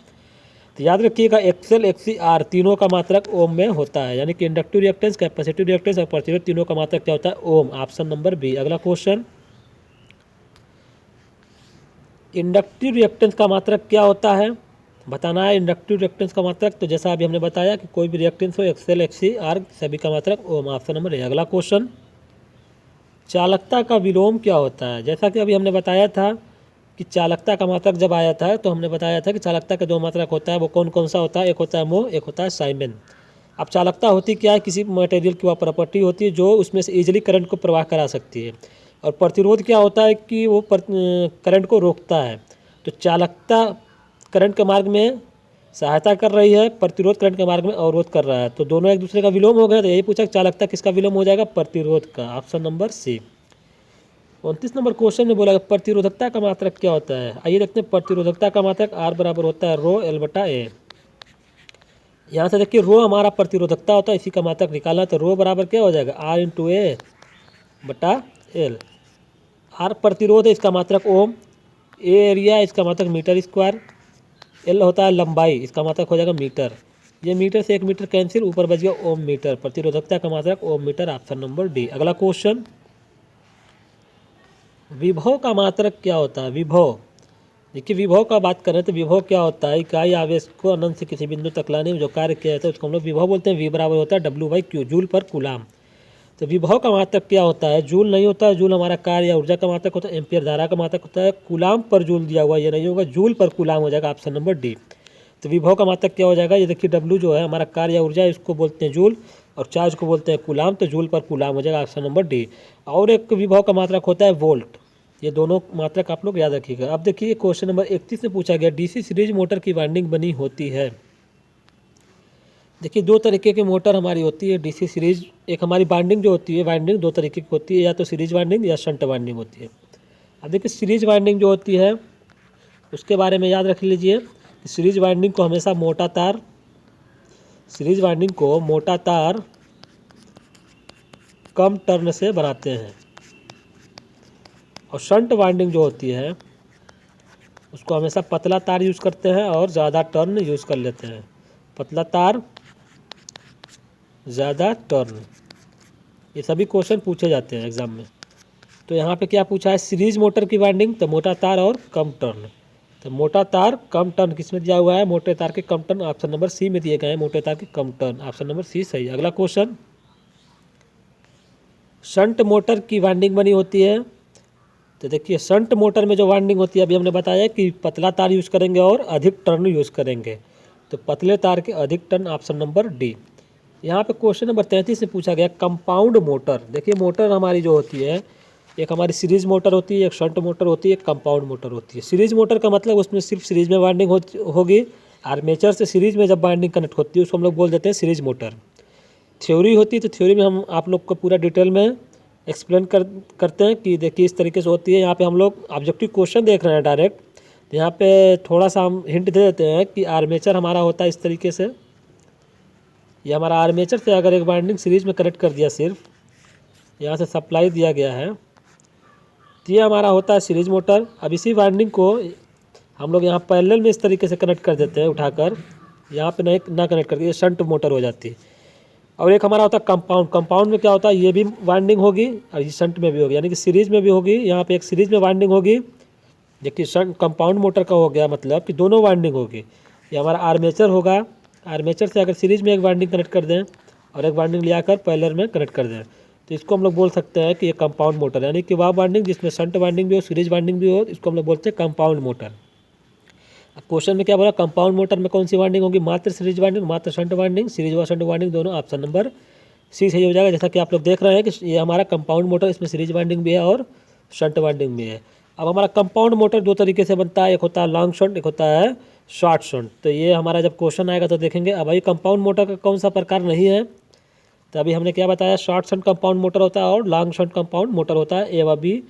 तो याद रखिएगा XL, XC, R तीनों का मात्रक ओम में होता है, यानी कि इंडक्टिव रिएक्टेंस, कैपेसिटिव रिएक्टेंस और प्रतिरोध तीनों का मात्रक क्या होता है, ओम, ऑप्शन नंबर बी। अगला क्वेश्चन, इंडक्टिव रिएक्टेंस का मात्रक क्या होता है, बताना है इंडक्टिव रिएक्टेंस का मात्रक। तो जैसा अभी हमने बताया कि कोई भी रिएक्टेंस हो, XL, XC, R सभी का मात्रक ओम, ऑप्शन नंबर ए। अगला क्वेश्चन, चालकता का विलोम क्या होता है। जैसा कि अभी हमने बताया था कि चालकता का मात्रक जब आया था तो हमने बताया था कि चालकता का 2 मात्रक होता है, वो कौन कौन सा होता है, एक होता है मोह, एक होता है साइमन। अब चालकता होती क्या है, किसी मटेरियल की वह प्रॉपर्टी होती है जो उसमें से ईजिली करंट को प्रवाह करा सकती है, और प्रतिरोध क्या होता है कि वो करंट को रोकता है। तो चालकता करंट के मार्ग में सहायता कर रही है, प्रतिरोध करंट के मार्ग में अवरोध कर रहा है। तो दोनों एक दूसरे का विलोम हो गया, तो यही पूछा चालकता किसका विलोम हो जाएगा, प्रतिरोध का, option number C. 29 number question में बोला प्रतिरोधकता का मात्रक क्या होता है। आइए देखते हैं, प्रतिरोधकता का मात्रक आर बराबर होता है रो एल बटा ए। यहाँ से देखिए रो हमारा प्रतिरोधकता होता है, इसी का मात्रक निकालना, तो रो बराबर क्या हो जाएगा, आर इंटू ए बटा एल। आर प्रतिरोध है, इसका मात्रक ओम, ए एरिया, इसका मात्रक मीटर स्क्वायर, एल होता है लंबाई, इसका मात्रक हो जाएगा मीटर। ये मीटर से 1 मीटर कैंसिल, ऊपर बच गया ओम मीटर। प्रतिरोधकता का मात्रक ओम मीटर, ऑप्शन नंबर डी। अगला क्वेश्चन, विभव का मात्रक क्या होता है। विभव, देखिए विभव का बात करें तो विभव क्या होता है, इकाई आवेश को अनंत से किसी बिंदु तक लाने में जो कार्य किया जाता है उसको हम लोग विभव बोलते हैं। वी बराबर होता है डब्ल्यू बाई क्यू, जूल पर कूलाम। तो विभव का मात्रक क्या होता है, जूल नहीं होता है, जूल हमारा कार्य या ऊर्जा का मात्रक होता है, एम्पियर धारा का मात्रक होता है। कूलाम पर जूल दिया हुआ ये नहीं होगा, जूल पर कूलाम हो जाएगा, ऑप्शन नंबर डी। तो विभव का मात्रक क्या हो जाएगा, ये देखिए डब्ल्यू जो है हमारा कार्य या ऊर्जा, इसको बोलते हैं जूल, और चार्ज को बोलते हैं कूलाम, तो जूल पर कूलाम हो जाएगा, ऑप्शन नंबर डी। और एक विभव का मात्रक होता है वोल्ट। ये दोनों मात्रक आप लोग याद रखिएगा। अब देखिए क्वेश्चन नंबर 31 में पूछा गया, डीसी सीरीज मोटर की वाइंडिंग बनी होती है। देखिए दो तरीके की मोटर हमारी होती है डीसी सीरीज। एक हमारी वाइंडिंग जो होती है, वाइंडिंग दो तरीके की होती है, या तो सीरीज वाइंडिंग या शंट वाइंडिंग होती है। अब देखिए सीरीज वाइंडिंग जो होती है उसके बारे में याद रख लीजिए। सीरीज वाइंडिंग को हमेशा मोटा तार, सीरीज वाइंडिंग को मोटा तार कम टर्न से बनाते हैं, और शंट वाइंडिंग जो होती है उसको हमेशा पतला तार यूज़ करते हैं और ज़्यादा टर्न यूज़ कर लेते हैं। पतला तार, ज़्यादा टर्न, ये सभी क्वेश्चन पूछे जाते हैं एग्जाम में। तो यहाँ पे क्या पूछा है, सीरीज मोटर की वाइंडिंग, तो मोटा तार और कम टर्न। तो मोटा तार कम टर्न किस में दिया हुआ है, मोटे तार के कम टर्न, ऑप्शन नंबर सी में दिए गए हैं, मोटे तार के कम टर्न, ऑप्शन नंबर सी सही। अगला क्वेश्चन, शंट मोटर की वाइंडिंग बनी होती है। तो देखिए शंट मोटर में जो वाइंडिंग होती है, अभी हमने बताया कि पतला तार यूज़ करेंगे और अधिक टर्न यूज़ करेंगे, तो पतले तार के अधिक टर्न, ऑप्शन नंबर डी। यहाँ पे क्वेश्चन नंबर 33 से पूछा गया कंपाउंड मोटर। देखिए मोटर हमारी जो होती है, एक हमारी सीरीज मोटर होती है, एक शंट मोटर होती है, एक कंपाउंड मोटर होती है। सीरीज मोटर का मतलब उसमें सिर्फ सीरीज में वाइंडिंग होगी, आर्मेचर से सीरीज में जब वाइंडिंग कनेक्ट होती है उसको हम लोग बोल देते हैं सीरीज मोटर। थ्योरी होती है, तो थ्योरी में हम आप लोग को पूरा डिटेल में एक्सप्लेन करते हैं कि देखिए इस तरीके से होती है। यहाँ पे हम लोग ऑब्जेक्टिव क्वेश्चन देख रहे हैं डायरेक्ट, तो यहाँ पे थोड़ा सा हम हिंट दे देते हैं कि आर्मेचर हमारा होता है इस तरीके से। ये हमारा आर्मेचर से अगर एक वाइंडिंग सीरीज में कनेक्ट कर दिया, सिर्फ यहाँ से सप्लाई दिया गया है, तो ये हमारा होता है सीरीज मोटर। अब इसी वाइंडिंग को हम लोग यहाँ पैरेलल में इस तरीके से कनेक्ट कर देते हैं उठाकर, यहाँ पे नहीं ना कनेक्ट करके, ये शंट मोटर हो जाती है। और एक हमारा होता है कंपाउंड। कंपाउंड में क्या होता है, ये भी वाइंडिंग होगी और ये शंट में भी होगी, यानी कि सीरीज में भी होगी, यहाँ पे एक सीरीज में वाइंडिंग होगी, देखिए शंट कंपाउंड मोटर का हो गया मतलब कि दोनों वाइंडिंग होगी। ये हमारा आर्मेचर होगा, आर्मेचर से अगर सीरीज में एक वाइंडिंग कनेक्ट कर दें और एक वाइंडिंग ले आकर पैरेलल में कनेक्ट कर दें, तो इसको हम लोग बोल सकते हैं कि ये कंपाउंड मोटर, यानी कि वह वाइंडिंग जिसमें शंट वाइंडिंग भी हो, सीरीज वाइंडिंग भी हो, इसको हम लोग बोलते हैं कंपाउंड मोटर। अब क्वेश्चन में क्या बोला, कंपाउंड मोटर में कौन सी वाइंडिंग होगी, मात्र सीरीज वाइंडिंग, मात्र शंट वाइंडिंग, सीरीज व शंट वाइंडिंग दोनों, ऑप्शन नंबर सी सही हो जाएगा। जैसा कि आप लोग देख रहे हैं कि ये हमारा कंपाउंड मोटर, इसमें सीरीज वाइंडिंग भी है और शंट वाइंडिंग भी है। अब हमारा कंपाउंड मोटर दो तरीके से बनता है, एक होता है लॉन्ग शंट, एक होता है शॉर्ट शंट। तो ये हमारा जब क्वेश्चन आएगा तो देखेंगे। अब भाई कंपाउंड मोटर का कौन सा प्रकार नहीं है, तो अभी हमने क्या बताया, शॉर्ट शंट कंपाउंड मोटर होता है और लॉन्ग शंट कंपाउंड मोटर होता है। ए व बी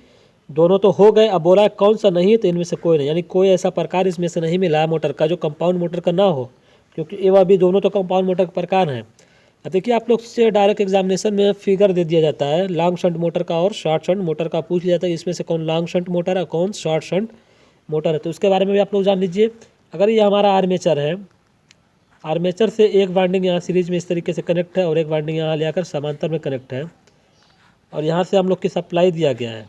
दोनों तो हो गए, अब बोला है कौन सा नहीं है, तो इनमें से कोई नहीं, यानी कोई ऐसा प्रकार इसमें से नहीं मिला है मोटर का जो कंपाउंड मोटर का ना हो, क्योंकि ए व बी दोनों तो कंपाउंड मोटर का प्रकार हैं। अब देखिए आप लोग से डायरेक्ट एग्जामिनेशन में फिगर दे दिया जाता है लॉन्ग शंट मोटर का और शॉर्ट शंट मोटर का, पूछ लिया जाता है इसमें से कौन लॉन्ग शंट मोटर है, कौन शॉर्ट शंट मोटर है, तो उसके बारे में भी आप लोग जान लीजिए। अगर ये हमारा आर्मेचर है, आर्मेचर से एक वाइंडिंग यहाँ सीरीज में इस तरीके से कनेक्ट है और एक वाइंडिंग यहाँ ले आकर समांतर में कनेक्ट है, और यहाँ से हम लोग की सप्लाई दिया गया है,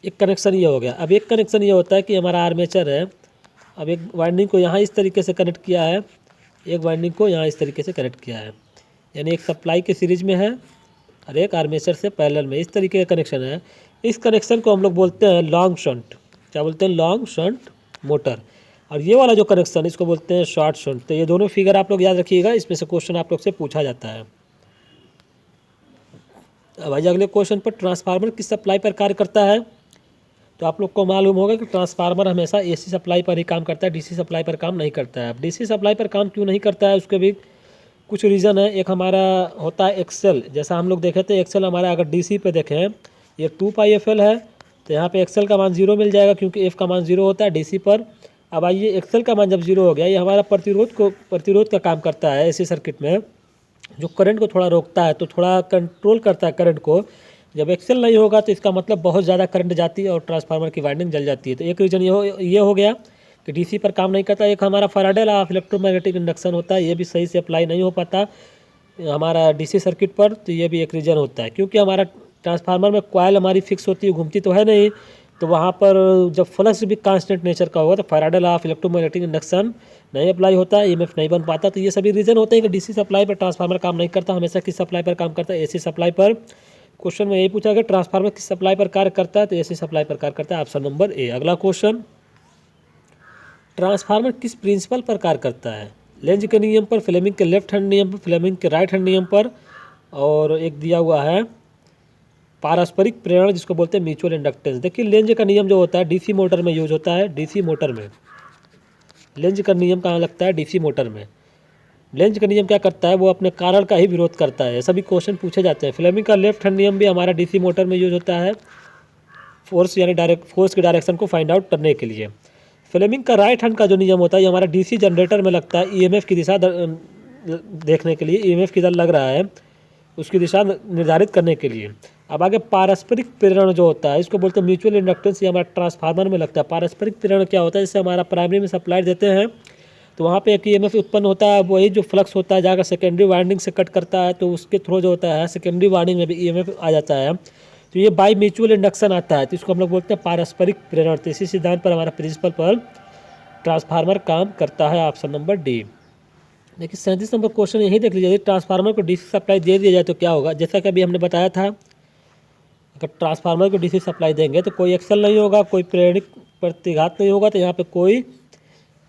एक कनेक्शन ये हो गया। अब एक कनेक्शन ये होता है कि हमारा आर्मेचर है, अब एक वाइंडिंग को यहाँ इस तरीके से कनेक्ट किया है, एक वाइंडिंग को यहाँ इस तरीके से कनेक्ट किया है, यानी एक सप्लाई के सीरीज में है और एक आर्मेचर से पैरेलल में, इस तरीके का कनेक्शन है। इस कनेक्शन को हम लोग बोलते हैं लॉन्ग शंट, क्या बोलते हैं, लॉन्ग शंट मोटर। और ये वाला जो कनेक्शन इसको बोलते हैं शॉर्ट शंट। तो ये दोनों फिगर आप लोग याद रखिएगा, इसमें से क्वेश्चन आप लोग से पूछा जाता है। अब भाई अगले क्वेश्चन पर, ट्रांसफार्मर किस सप्लाई पर कार्य करता है। तो आप लोग को मालूम होगा कि ट्रांसफार्मर हमेशा एसी सप्लाई पर ही काम करता है, डीसी सप्लाई पर काम नहीं करता है। अब डीसी सप्लाई पर काम क्यों नहीं करता है उसके भी कुछ रीज़न है। एक हमारा होता है एक्सेल, जैसा हम लोग देखे थे एक्सेल हमारा अगर डीसी पे देखें ये 2πfl है तो यहाँ पे एक्सेल का मान 0 मिल जाएगा क्योंकि एफ का मान 0 होता है डीसी पर। अब आइए एक्सेल का मान जब 0 हो गया, ये हमारा प्रतिरोध का काम करता है एसी सर्किट में, जो करंट को थोड़ा रोकता है, तो थोड़ा कंट्रोल करता है करंट को। जब एक्सेल नहीं होगा तो इसका मतलब बहुत ज़्यादा करंट जाती है और ट्रांसफार्मर की वाइंडिंग जल जाती है। तो एक रीज़न ये हो गया कि डीसी पर काम नहीं करता। एक हमारा Faraday law of electromagnetic induction होता है, ये भी सही से अप्लाई नहीं हो पाता हमारा डीसी सर्किट पर, तो ये भी एक रीज़न होता है। क्योंकि हमारा ट्रांसफार्मर में कॉइल हमारी फिक्स होती है, घूमती तो है नहीं, तो वहाँ पर जब फ्लक्स भी कांस्टेंट नेचर का होगा तो Faraday law of electromagnetic induction नहीं अप्लाई होता है, ईएमएफ नहीं बन पाता। तो ये सभी रीज़न होते हैं कि डीसी सप्लाई पर ट्रांसफार्मर काम नहीं करता, हमेशा किस सप्लाई पर काम करता है, एसी सप्लाई पर। क्वेश्चन में यही पूछा कि ट्रांसफार्मर किस सप्लाई पर कार्य करता है, तो एसी सप्लाई पर कार्य करता है, ऑप्शन नंबर ए। अगला क्वेश्चन, ट्रांसफार्मर किस प्रिंसिपल पर कार्य करता है? लेंज के नियम पर, फ्लेमिंग के लेफ्ट हैंड नियम पर, फ्लेमिंग के राइट हैंड नियम पर, और एक दिया हुआ है पारस्परिक प्रेरण जिसको बोलते हैं म्यूचुअल इंडक्टेंस। देखिए लेंज का नियम जो होता है डीसी मोटर में यूज होता है, डीसी मोटर में लेंज का नियम कहाँ लगता है? डीसी मोटर में। लेंज का नियम क्या करता है? वो अपने कारण का ही विरोध करता है, सभी क्वेश्चन पूछे जाते हैं। फ्लेमिंग का लेफ्ट हैंड नियम भी हमारा डीसी मोटर में यूज होता है, फोर्स यानी फोर्स की डायरेक्शन को फाइंड आउट करने के लिए। फ्लेमिंग का राइट हैंड का जो नियम होता है ये हमारा डीसी जनरेटर में लगता है, ईएमएफ की दिशा देखने के लिए, ईएमएफ किधर लग रहा है उसकी दिशा निर्धारित करने के लिए। अब आगे पारस्परिक प्रेरण जो होता है इसको बोलते हैं म्यूचुअल इंडक्टेंस, ये हमारा ट्रांसफार्मर में लगता है। पारस्परिक प्रेरण क्या होता है? जैसे हमारा प्राइमरी में सप्लाई देते हैं तो वहाँ पे एक ईएमएफ उत्पन्न होता है, वही जो फ्लक्स होता है जाकर सेकेंडरी वाइंडिंग से कट करता है, तो उसके थ्रू जो होता है सेकेंडरी वाइंडिंग में भी ईएमएफ आ जाता है, तो ये बाई म्यूचुअल इंडक्शन आता है, तो इसको हम लोग बोलते हैं पारस्परिक प्रेरण। तो इसी सिद्धांत पर हमारा प्रिंसिपल पर ट्रांसफार्मर काम करता है, ऑप्शन नंबर डी। देखिए 37 नंबर क्वेश्चन यही देख लीजिए, यदि ट्रांसफार्मर को डीसी सप्लाई दे दिया जाए तो क्या होगा? जैसा कि अभी हमने बताया था, अगर ट्रांसफार्मर को डीसी सप्लाई देंगे तो कोई एक्सेल नहीं होगा, कोई प्रेरणिक प्रतिघात नहीं होगा, तो यहाँ पे कोई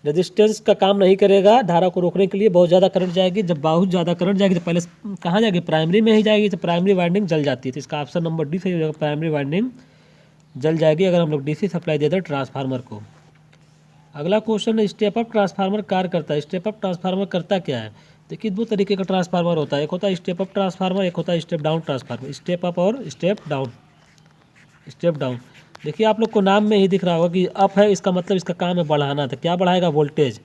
रेजिस्टेंस का काम नहीं करेगा। धारा को रोकने के लिए बहुत ज़्यादा करंट जाएगी, जब बहुत ज़्यादा करंट जाएगी तो पहले कहाँ जाएगी? प्राइमरी में ही जाएगी, तो प्राइमरी वाइंडिंग जल जाती है, तो इसका ऑप्शन नंबर डी सही हो जाएगा, प्राइमरी वाइंडिंग जल जाएगी अगर हम लोग डीसी सप्लाई दे दें ट्रांसफार्मर को। अगला क्वेश्चन है, स्टेप अप ट्रांसफार्मर कार्य करता है। स्टेप अप ट्रांसफार्मर करता क्या है? देखिए दो तरीके का ट्रांसफार्मर होता है, एक होता है स्टेप अप ट्रांसफार्मर, एक होता है step down transformer. Step up और स्टेप डाउन। स्टेप डाउन देखिए आप लोग को नाम में ही दिख रहा होगा कि अप है, इसका मतलब इसका काम है बढ़ाना, तो क्या बढ़ाएगा? वोल्टेज।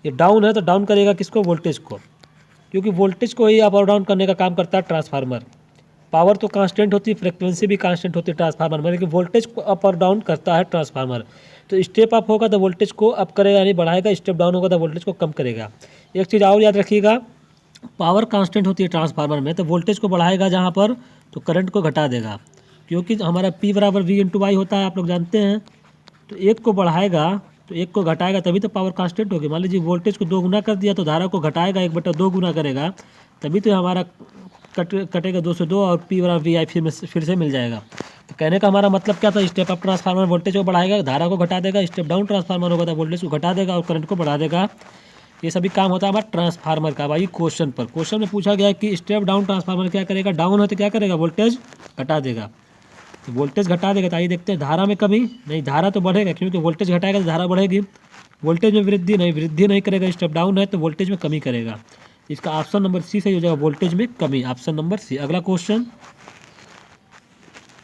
ये डाउन है तो डाउन करेगा किसको? वोल्टेज को, क्योंकि वोल्टेज को ही अप और डाउन करने का काम करता है ट्रांसफार्मर। पावर तो कांस्टेंट होती है, फ्रिक्वेंसी भी कांस्टेंट होती है ट्रांसफार्मर में, लेकिन वोल्टेज को अप और डाउन करता है ट्रांसफार्मर। तो स्टेप अप होगा तो वोल्टेज को अप करेगा यानी बढ़ाएगा, स्टेप डाउन होगा तो वोल्टेज को कम करेगा। एक चीज़ और याद रखिएगा, पावर कांस्टेंट होती है ट्रांसफार्मर में, तो वोल्टेज को बढ़ाएगा जहाँ पर तो करंट को घटा देगा, क्योंकि हमारा P बराबर V/Y होता है, आप लोग जानते हैं। तो एक को बढ़ाएगा तो एक को घटाएगा, तभी तो पावर कांस्टेंट होगी। मान लीजिए वोल्टेज को 2 गुना कर दिया तो धारा को घटाएगा 1/2 गुना करेगा, तभी तो हमारा कटेगा 2 से 2 और P बराबर VI फिर से मिल जाएगा। तो कहने का हमारा मतलब क्या था? स्टेप अप ट्रांसफार्मर वोल्टेज को बढ़ाएगा, धारा को घटा देगा। स्टेप डाउन ट्रांसफार्मर होगा तो वोल्टेज को घटा देगा और करंट को बढ़ा देगा। ये सभी काम होता है हमारा ट्रांसफार्मर का। भाई क्वेश्चन में पूछा गया कि स्टेप डाउन ट्रांसफार्मर क्या करेगा? डाउन है तो क्या करेगा? वोल्टेज घटा देगा। तो वोल्टेज घटा देगा, तो आइए देखते हैं धारा में कमी नहीं, धारा तो बढ़ेगा, क्योंकि वोल्टेज घटाएगा तो धारा बढ़ेगी। वोल्टेज में वृद्धि नहीं करेगा, स्टेप डाउन है तो वोल्टेज में कमी करेगा। इसका ऑप्शन नंबर सी सही हो जाएगा, वोल्टेज में कमी, ऑप्शन नंबर सी। अगला क्वेश्चन,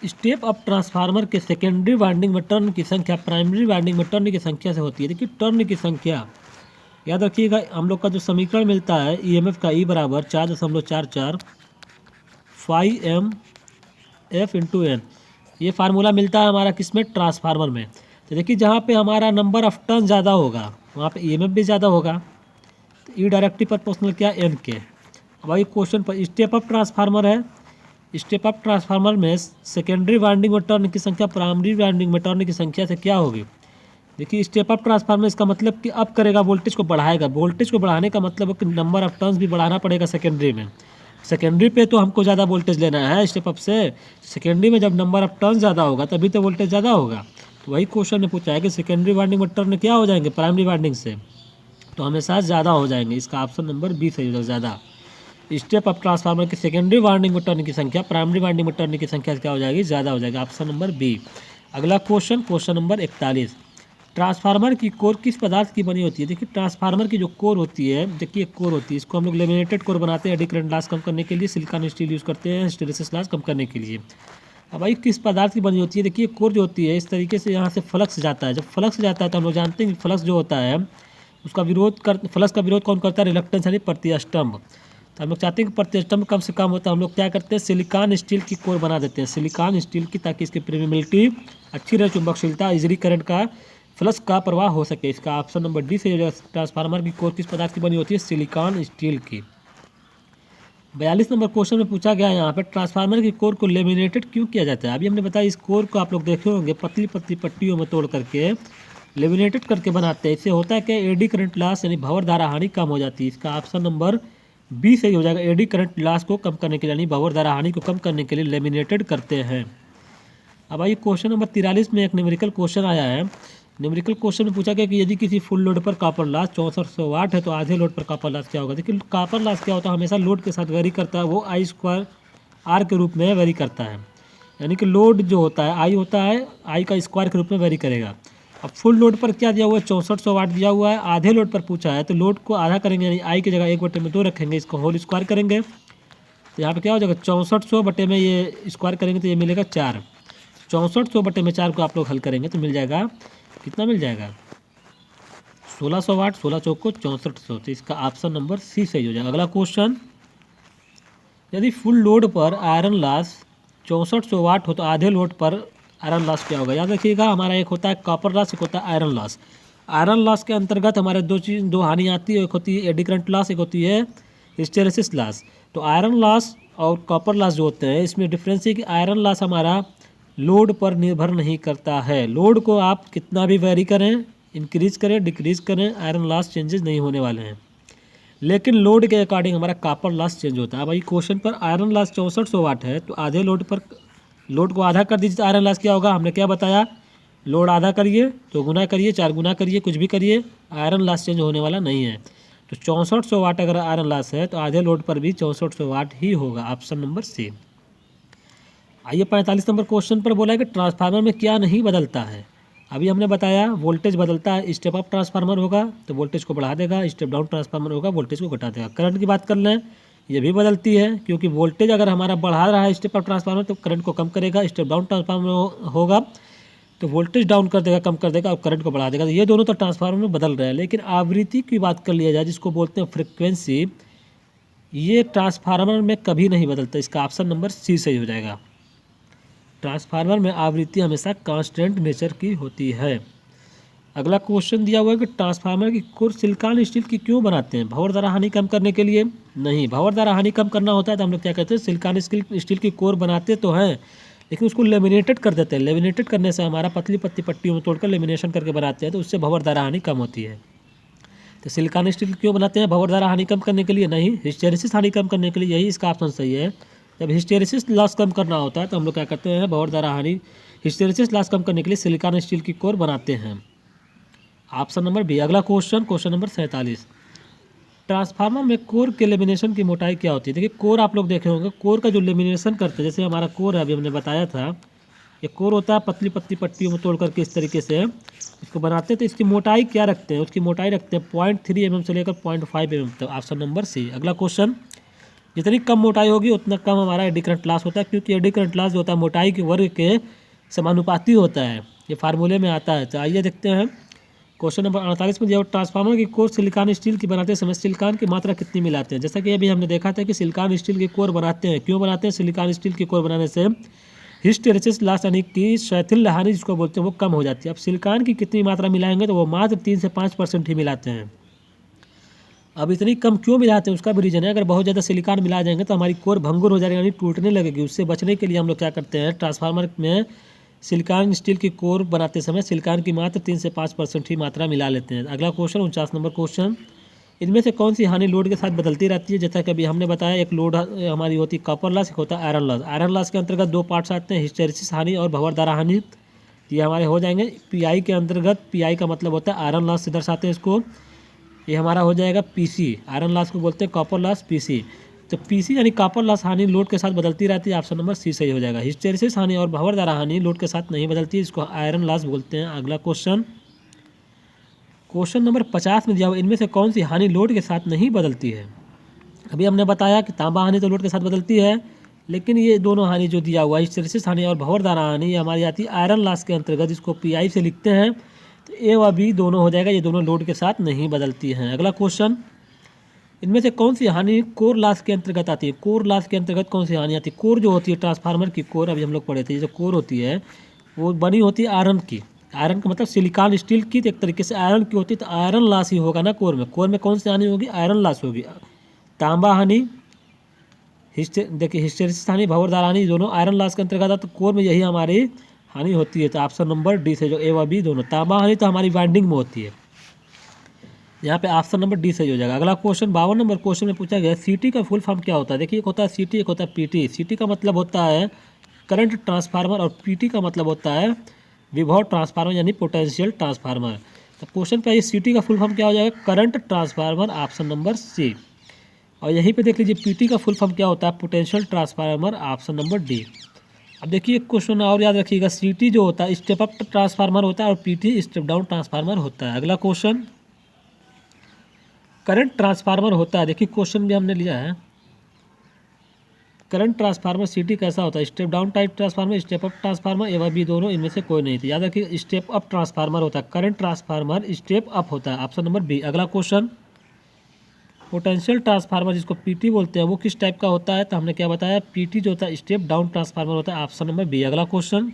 स्टेप अप ट्रांसफार्मर के सेकेंडरी वाइंडिंग में टर्न की संख्या प्राइमरी वाइंडिंग में टर्न की संख्या से होती है। देखिए टर्न की संख्या याद रखिएगा, हम लोग का जो समीकरण मिलता है ईएमएफ का ई बराबर 4.44 5mF/N, ये फार्मूला मिलता है हमारा किसमें? ट्रांसफार्मर में। तो देखिए जहाँ पे हमारा नंबर ऑफ टर्न ज़्यादा होगा वहाँ पे ईएमएफ भी ज़्यादा होगा, तो ई डायरेक्टली प्रोपोर्शनल क्या? एन के। अब भाई क्वेश्चन पर स्टेप अप ट्रांसफार्मर है, स्टेप अप ट्रांसफार्मर में सेकेंडरी वाइंडिंग में टर्न की संख्या प्राइमरी वाइंडिंग में टर्न की संख्या से क्या होगी? देखिए स्टेप अप ट्रांसफार्मर इसका मतलब कि अप करेगा, वोल्टेज को बढ़ाएगा। वोल्टेज को बढ़ाने का मतलब है कि नंबर ऑफ टर्न्स भी बढ़ाना पड़ेगा सेकेंडरी में। सेकेंडरी पे तो हमको ज़्यादा वोल्टेज लेना है स्टेप अप से, सेकेंडरी में जब नंबर ऑफ टर्न ज़्यादा होगा तभी तो वोल्टेज ज़्यादा होगा। तो वही क्वेश्चन ने पूछा है कि सेकेंडरी वाइंडिंग में टर्न क्या हो जाएंगे प्राइमरी वाइंडिंग से? तो हमेशा ज़्यादा हो जाएंगे, इसका ऑप्शन नंबर बी सही होगा, ज़्यादा। स्टेप अप ट्रांसफार्मर की सेकेंडरी वाइंडिंग में टर्न की संख्या प्राइमरी वाइंडिंग में टर्न की संख्या क्या हो जाएगी? ज़्यादा हो जाएगी, ऑप्शन नंबर बी। अगला क्वेश्चन, क्वेश्चन नंबर 41, ट्रांसफार्मर की कोर किस पदार्थ की बनी होती है? देखिए ट्रांसफार्मर की जो कोर होती है, देखिए एक कोर होती है, इसको हम लोग लेमिनेटेड कोर बनाते हैं एडी करंट लॉस कम करने के लिए, सिलिकॉन स्टील यूज़ करते हैं हिस्टैरिसीस लॉस कम करने के लिए। अब भाई किस पदार्थ की बनी होती है? देखिए कोर जो होती है इस तरीके से यहाँ से फ्लक्स जाता है, जब फ्लक्स जाता है तो हम लोग जानते हैं कि फ्लक्स जो होता है उसका विरोध कर, फ्लक्स का विरोध कौन करता है? रिलक्टेंस यानी प्रतिष्ठम्भ। तो हम लोग चाहते हैं कि प्रतिष्ठम्भ कम से कम होता है, हम लोग क्या करते हैं सिलिकॉन स्टील की कोर बना देते हैं, सिलिकॉन स्टील की, ताकि इसकी परमेबिलिटी अच्छी रहे, चुंबकशीलता, इजली करंट का, फ्लक्स का प्रवाह हो सके। इसका ऑप्शन नंबर डी से हो जाएगा। ट्रांसफार्मर की कोर किस पदार्थ की बनी होती है? सिलिकॉन स्टील की। 42 नंबर क्वेश्चन में पूछा गया है यहाँ पे ट्रांसफार्मर की कोर को लेमिनेटेड क्यों किया जाता है? अभी हमने बताया इस कोर को आप लोग देखे होंगे पतली पतली पट्टियों में तोड़ करके लेमिनेटेड करके बनाते हैं। इससे होता है कि एडी करंट लॉस यानी भंवर धारा हानि कम हो जाती है। इसका ऑप्शन नंबर बी सही हो जाएगा। एडी करंट लॉस को कम करने के लिए यानी भंवर धारा हानि को कम करने के लिए लेमिनेटेड करते हैं। अब आइए क्वेश्चन नंबर 43 में एक न्यूमेरिकल क्वेश्चन आया है। न्यूमेरिकल क्वेश्चन में पूछा गया कि यदि किसी फुल लोड पर कॉपर लॉस 6400 वाट है तो आधे लोड पर कॉपर लॉस क्या होगा? देखिए कॉपर लॉस क्या होता है, हमेशा लोड के साथ वेरी करता है, वो आई स्क्वायर आर के रूप में वेरी करता है, यानी कि लोड जो होता है आई होता है आई का स्क्वायर के रूप में वेरी करेगा। अब फुल लोड पर क्या दिया हुआ है? 6400 वाट दिया हुआ है। आधे लोड पर पूछा है तो लोड को आधा करेंगे, यानी आई की जगह 1/2 रखेंगे, इसको होल स्क्वायर करेंगे तो यहाँ पे क्या हो जाएगा 6400 बटे में ये स्क्वायर करेंगे तो ये मिलेगा 4। 6400 बटे में 4 को आप लोग हल करेंगे तो मिल जाएगा, कितना मिल जाएगा 1600 वाट, 16 चौक को 6400। तो इसका ऑप्शन नंबर सी सही हो जाएगा। अगला क्वेश्चन, यदि फुल लोड पर आयरन लॉस 6400 वाट हो तो आधे लोड पर आयरन लॉस क्या होगा? याद रखिएगा हमारा एक होता है कॉपर लॉस, एक होता है आयरन लॉस। आयरन लॉस के अंतर्गत हमारे दो हानि आती है, एक होती है एडी करंट लॉस, एक होती है हिस्टैरिसीस लॉस। तो आयरन लॉस और कॉपर लॉस जो होते हैं इसमें डिफरेंस है कि आयरन लॉस हमारा लोड पर निर्भर नहीं करता है। लोड को आप कितना भी वेरी करें, इंक्रीज करें, डिक्रीज करें, आयरन लॉस चेंजेस नहीं होने वाले हैं, लेकिन लोड के अकॉर्डिंग हमारा कॉपर लॉस चेंज होता है। भाई क्वेश्चन पर आयरन लॉस 6400 वाट है तो आधे लोड पर लोड को आधा कर दीजिए तो आयरन लॉस क्या होगा? हमने क्या बताया, लोड आधा करिए तो गुना करिए, 4 गुना करिए, कुछ भी करिए, आयरन लॉस चेंज होने वाला नहीं है। तो 6400 वाट अगर आयरन लॉस है तो आधे लोड पर भी 6400 वाट ही होगा, ऑप्शन नंबर सी। आइए 45 नंबर क्वेश्चन पर बोला है कि ट्रांसफार्मर में क्या नहीं बदलता है? अभी हमने बताया वोल्टेज बदलता है, स्टेप अप ट्रांसफार्मर होगा तो वोल्टेज को बढ़ा देगा, स्टेप डाउन ट्रांसफार्मर होगा वोल्टेज को घटा देगा। करंट की बात कर लें, ये भी बदलती है, क्योंकि वोल्टेज अगर हमारा बढ़ा रहा है स्टेप अप ट्रांसफार्मर तो करंट को कम करेगा, स्टेप डाउन ट्रांसफार्मर होगा तो वोल्टेज डाउन कर देगा, कम कर देगा और करंट को बढ़ा देगा। तो ये दोनों तो ट्रांसफार्मर में बदल रहे हैं, लेकिन आवृत्ति की बात कर लिया जाए जिसको बोलते हैं फ्रिक्वेंसी, ये ट्रांसफार्मर में कभी नहीं बदलता। इसका ऑप्शन नंबर सी सही हो जाएगा। ट्रांसफार्मर में आवृत्ति हमेशा कांस्टेंट नेचर की होती है। अगला क्वेश्चन दिया हुआ है कि ट्रांसफार्मर की कोर सिलिकॉन स्टील की क्यों बनाते हैं? भंवर धारा हानि कम करने के लिए? नहीं, भंवर धारा हानि कम करना होता है तो हम लोग क्या कहते हैं सिलिकॉन स्टील की कोर बनाते तो हैं, लेकिन उसको लेमिनेटेड कर देते हैं। लेमिनेटेड करने से हमारा पतली पतली पट्टियों में तोड़कर लेमिनेशन करके बनाते हैं तो उससे भंवर धारा हानि कम होती है। तो सिलिकॉन स्टील क्यों बनाते हैं? भंवर धारा हानि कम करने के लिए? नहीं, हिस्टैरिसीस हानि कम करने के लिए, यही इसका ऑप्शन सही है। जब हिस्टैरिसीस लॉस कम करना होता है तो हम लोग क्या करते हैं भंवर धारा हानि, हिस्टैरिसीस लॉस कम करने के लिए सिलिकॉन स्टील की कोर बनाते हैं, ऑप्शन नंबर बी। अगला क्वेश्चन, क्वेश्चन नंबर 47, ट्रांसफार्मर में कोर के लेमिनेशन की मोटाई क्या होती है? देखिए कोर आप लोग देखे होंगे, कोर का जो लेमिनेशन करते हैं, जैसे हमारा कोर है अभी हमने बताया था, ये कोर होता है पतली पतली पट्टियों में तोड़ करके इस तरीके से इसको बनाते हैं। तो इसकी मोटाई क्या रखते हैं? उसकी मोटाई रखते हैं 0.3 mm से लेकर 0.5 mm तक, ऑप्शन नंबर सी। अगला क्वेश्चन, जितनी कम मोटाई होगी उतना कम हमारा एडी करंट लॉस होता है, क्योंकि एडी करंट लॉस जो होता है मोटाई के वर्ग के समानुपाती होता है, ये फार्मूले में आता है। तो आइए देखते हैं क्वेश्चन नंबर 48 में, जब ट्रांसफार्मर की कोर सिलिकॉन स्टील की बनाते समय सिलिकॉन की मात्रा कितनी मिलाते हैं? जैसा कि अभी हमने देखा था कि सिलिकॉन स्टील की कोर बनाते हैं, क्यों बनाते हैं? सिलिकॉन स्टील की कोर बनाने से हिस्टैरिसीस लॉस यानी कि शैथिल हानि जिसको बोलते हैं वो कम हो जाती है। अब सिलिकॉन की कितनी मात्रा मिलाएंगे तो वो मात्र 3 से 5% ही मिलाते हैं। अब इतनी कम क्यों मिलाते हैं उसका भी रीजन है, अगर बहुत ज़्यादा सिलिकॉन मिला जाएंगे तो हमारी कोर भंगुर हो जाएगी यानी टूटने लगेगी। उससे बचने के लिए हम लोग क्या करते हैं ट्रांसफार्मर में सिलिकॉन स्टील की कोर बनाते समय सिलिकॉन की मात्र 3 से 5% ही मात्रा मिला लेते हैं। अगला क्वेश्चन 49 नंबर क्वेश्चन, इनमें से कौन सी हानि लोड के साथ बदलती रहती है? जैसा कि अभी हमने बताया एक लोड हमारी होती है कॉपर लॉस, एक होता है आयरन लॉस। आयरन लॉस के अंतर्गत 2 पार्ट्स आते हैं, हिस्टैरिसीस हानि और भंवर धारा हानि। ये हमारे हो जाएंगे पीआई के अंतर्गत, पीआई का मतलब होता है आयरन लॉस से दर्शाते हैं इसको, ये हमारा हो जाएगा पीसी। आयरन लॉस को बोलते हैं कॉपर लॉस, पीसी। तो पीसी यानी कॉपर लॉस हानि लोड के साथ बदलती रहती है, ऑप्शन नंबर सी सही हो जाएगा। हिस्टेरिसिस हानि और भंवर द्वारा हानि लोड के साथ नहीं बदलती, इसको आयरन लॉस बोलते हैं। अगला क्वेश्चन नंबर 50 में दिया हुआ इनमें से कौन सी हानि लोड के साथ नहीं बदलती है। अभी हमने बताया कि तांबा हानि तो लोड के साथ बदलती है, लेकिन ये दोनों हानि जो दिया हुआ है हिस्टेरिसिस हानि और भंवर द्वारा हानि, ये हमारी आती है आयरन लॉस के अंतर्गत, इसको पीआई से लिखते हैं। तो ए व बी दोनों हो जाएगा, ये दोनों लोड के साथ नहीं बदलती हैं। अगला क्वेश्चन, इनमें से कौन सी हानि कोर लॉस के अंतर्गत आती है। कोर लॉस के अंतर्गत कौन सी हानि आती है। कोर जो होती है ट्रांसफार्मर की कोर, अभी हम लोग पढ़े थे, जो कोर होती है वो बनी होती है आयरन की। आयरन का मतलब सिलिकॉन स्टील की, तो एक तरीके से आयरन की होती है, तो आयरन लॉस ही होगा ना कोर में। कोर में कौन सी हानि होगी, आयरन लॉस होगी। तांबा हानि, देखिए हिस्टेरिसिस हानि, भंवर द्वारा हानि दोनों आयरन लॉस के अंतर्गत है, तो कोर में यही हमारी हानि होती है। तो ऑप्शन नंबर डी से जो ए व बी दोनों। तांबा हानि तो हमारी बाइंडिंग में होती है, यहाँ पे ऑप्शन नंबर डी सही हो जाएगा। अगला क्वेश्चन 52 नंबर क्वेश्चन में पूछा गया सीटी का फुल फॉर्म क्या होता है। देखिए एक होता है सीटी, एक होता है पीटी। सीटी का मतलब होता है करंट ट्रांसफार्मर और पीटी का मतलब होता है विभव ट्रांसफार्मर यानी पोटेंशियल ट्रांसफार्मर। तो क्वेश्चन पे सीटी का फुल फॉर्म क्या हो जाएगा, current transformer, option number C. और यहीं पे देख लीजिए पीटी का फुल फॉर्म क्या होता है, potential transformer, option number D. अब देखिए एक क्वेश्चन और याद रखिएगा, सीटी जो होता है स्टेप अप ट्रांसफार्मर होता है और पीटी स्टेप डाउन ट्रांसफार्मर होता है। अगला क्वेश्चन, करंट ट्रांसफार्मर होता है, देखिए क्वेश्चन भी हमने लिया है, करंट ट्रांसफार्मर सीटी कैसा होता है, step down type transformer, step up transformer, A व बी दोनों, इनमें से कोई नहीं थी। याद रखिए स्टेप अप ट्रांसफार्मर होता है, करंट ट्रांसफार्मर स्टेप अप होता है, ऑप्शन नंबर बी। अगला क्वेश्चन, पोटेंशियल ट्रांसफार्मर जिसको पीटी बोलते हैं वो किस टाइप का होता है, तो हमने क्या बताया, पीटी जो होता है स्टेप डाउन ट्रांसफार्मर होता है, ऑप्शन नंबर बी। अगला क्वेश्चन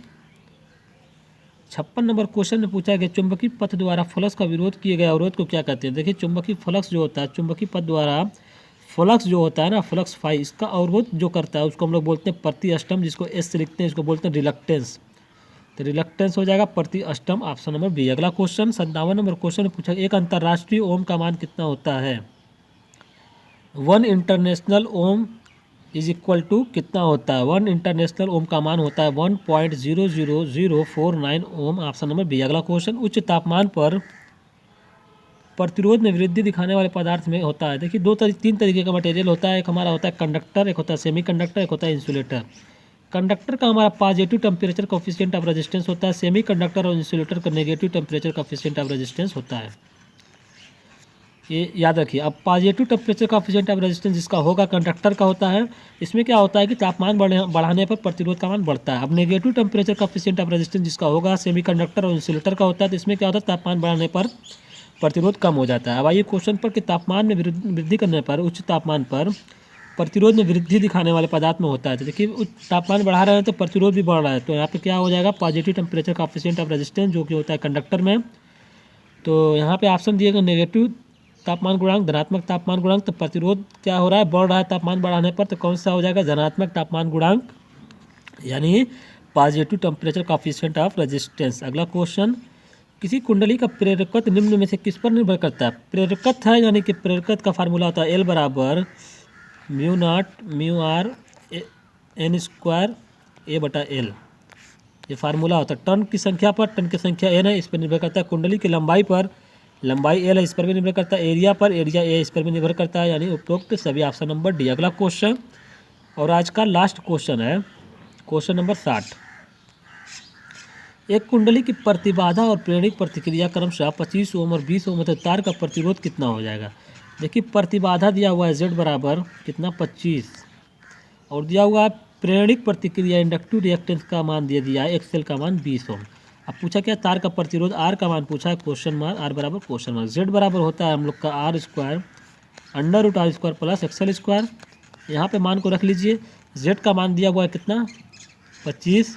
56 नंबर क्वेश्चन में पूछा गया चुंबकीय पथ द्वारा फ्लक्स का विरोध किए गए अवरोध को क्या कहते हैं। देखिए चुंबकीय फ्लक्स जो होता है, चुंबकीय पथ द्वारा फ्लक्स जो होता है ना, फ्लक्स फाई, इसका अवरोध जो करता है उसको हम लोग बोलते हैं प्रति अष्टम, जिसको एस से लिखते हैं, इसको बोलते हैं रिलक्टेंस। तो रिलक्टेंस हो जाएगा प्रति अष्टम, ऑप्शन नंबर बी। अगला क्वेश्चन 57 नंबर क्वेश्चन में पूछा एक अंतर्राष्ट्रीय ओम का मान कितना होता है। 1 international ohm is equal to कितना होता है, 1 इंटरनेशनल ओम का मान होता है 1.00049 ओम, ऑप्शन नंबर बी। अगला क्वेश्चन, उच्च तापमान पर प्रतिरोध में वृद्धि दिखाने वाले पदार्थ में होता है। देखिए तीन तरीके का मटेरियल होता है, एक हमारा होता है कंडक्टर, एक होता है सेमीकंडक्टर, एक होता है इंसुलेटर। कंडक्टर का हमारा positive temperature coefficient of resistance होता है, सेमीकंडक्टर और इंसुलेटर का negative temperature coefficient of resistance होता है। ये याद रखिए। अब positive temperature coefficient of resistance जिसका होगा कंडक्टर का होता है, इसमें क्या होता है कि तापमान बढ़ाने पर प्रतिरोध का मान बढ़ता है। अब negative temperature coefficient of resistance जिसका होगा सेमीकंडक्टर और इंसुलेटर का होता है, तो इसमें क्या होता है, तापमान बढ़ाने पर प्रतिरोध कम हो जाता है। अब आइए क्वेश्चन पर कि तापमान में वृद्धि करने पर, उच्च तापमान पर प्रतिरोध में वृद्धि दिखाने वाले पदार्थ में होता है। तो देखिए उच्च तापमान बढ़ा रहे हैं तो प्रतिरोध भी बढ़ रहा है, तो यहाँ पे क्या हो जाएगा, positive temperature coefficient of resistance जो कि होता है कंडक्टर में। तो यहाँ पे ऑप्शन दिएगा नेगेटिव तापमान गुणांक, धनात्मक तापमान गुणांक। तो प्रतिरोध क्या हो रहा है, बढ़ रहा है तापमान बढ़ाने पर, तो कौन सा हो जाएगा, धनात्मक तापमान गुणांक यानी positive temperature coefficient of resistance. अगला क्वेश्चन, किसी कुंडली का प्रेरकत्व निम्न में से किस पर निर्भर करता है। प्रेरकत्व है यानी कि प्रेरकत्व का फार्मूला होता है एल बराबर mu naught mu R N square A बटा एल, ये फार्मूला होता है। टर्न की संख्या पर, टर्न की संख्या एन है, इस पर निर्भर करता है। कुंडली की लंबाई पर, लंबाई एल है, इस पर भी निर्भर करता है। एरिया पर, एरिया ए, इस पर भी निर्भर करता है, यानी उपरोक्त सभी, ऑप्शन नंबर डी। अगला क्वेश्चन और आज का लास्ट क्वेश्चन है क्वेश्चन नंबर 60। एक कुंडली की प्रतिबाधा और प्रेरणिक प्रतिक्रिया क्रमशः 25 ओम और 20 ओम है, तार का प्रतिरोध कितना हो जाएगा। देखिए प्रतिबाधा दिया हुआ है Z बराबर कितना 25, और दिया हुआ है प्रेरणिक प्रतिक्रिया इंडक्टिव रिएक्टेंस का मान दे दिया है XL का मान 20 ओम। अब पूछा क्या, तार का प्रतिरोध R का मान पूछा है, क्वेश्चन मार्क, R बराबर क्वेश्चन मार्क। Z बराबर होता है हम लोग का R square under root R square plus XL square. यहाँ पे मान को रख लीजिए, Z का मान दिया हुआ है कितना 25,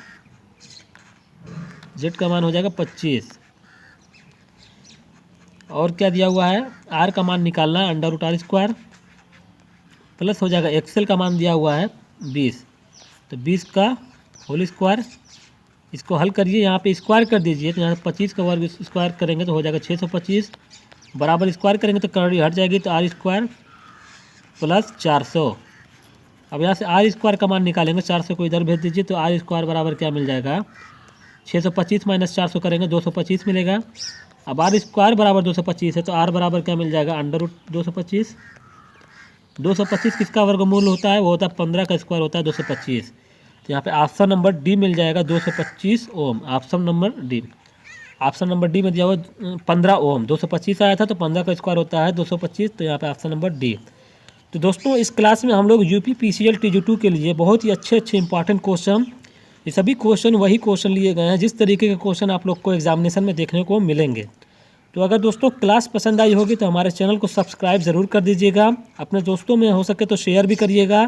Z का मान हो जाएगा 25, और क्या दिया हुआ है, R का मान निकालना है under root R square plus हो जाएगा XL का मान दिया हुआ है 20, तो 20 का होल स्क्वायर। इसको हल करिए, यहाँ पे स्क्वायर कर दीजिए, तो यहाँ 25 का वर्ग स्क्वायर करेंगे तो हो जाएगा 625, बराबर स्क्वायर करेंगे तो करड़ी हट जाएगी, तो R स्क्वायर प्लस 400। अब यहाँ से R स्क्वायर का मान निकालेंगे, 400 को इधर भेज दीजिए, तो R स्क्वायर बराबर क्या मिल जाएगा, 625 माइनस 400 करेंगे 225 मिलेगा। अब R स्क्वायर बराबर 225 है, तो R बराबर क्या मिल जाएगा, अंडर रूट 225 225 किसका वर्गमूल होता है? वो होता है 15 का स्क्वायर होता है 225। तो यहाँ पे ऑप्शन नंबर डी मिल जाएगा 225 ओम। ऑप्शन नंबर डी में दिया हुआ 15 ओम। 225 आया था तो 15 का स्क्वायर होता है 225, तो यहाँ पे ऑप्शन नंबर डी। तो दोस्तों इस क्लास में हम लोग यूपी पीसीएल टीजी2 के लिए बहुत ही अच्छे इंपॉर्टेंट क्वेश्चन, ये सभी क्वेश्चन वही क्वेश्चन लिए गए हैं जिस तरीके के क्वेश्चन आप लोग को एग्जामिनेशन में देखने को मिलेंगे। तो अगर दोस्तों क्लास पसंद आई होगी तो हमारे चैनल को सब्सक्राइब ज़रूर कर दीजिएगा, अपने दोस्तों में हो सके तो शेयर भी करिएगा,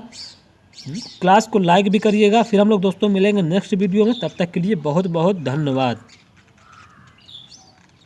क्लास को लाइक भी करिएगा। फिर हम लोग दोस्तों मिलेंगे नेक्स्ट वीडियो में, तब तक के लिए बहुत बहुत धन्यवाद।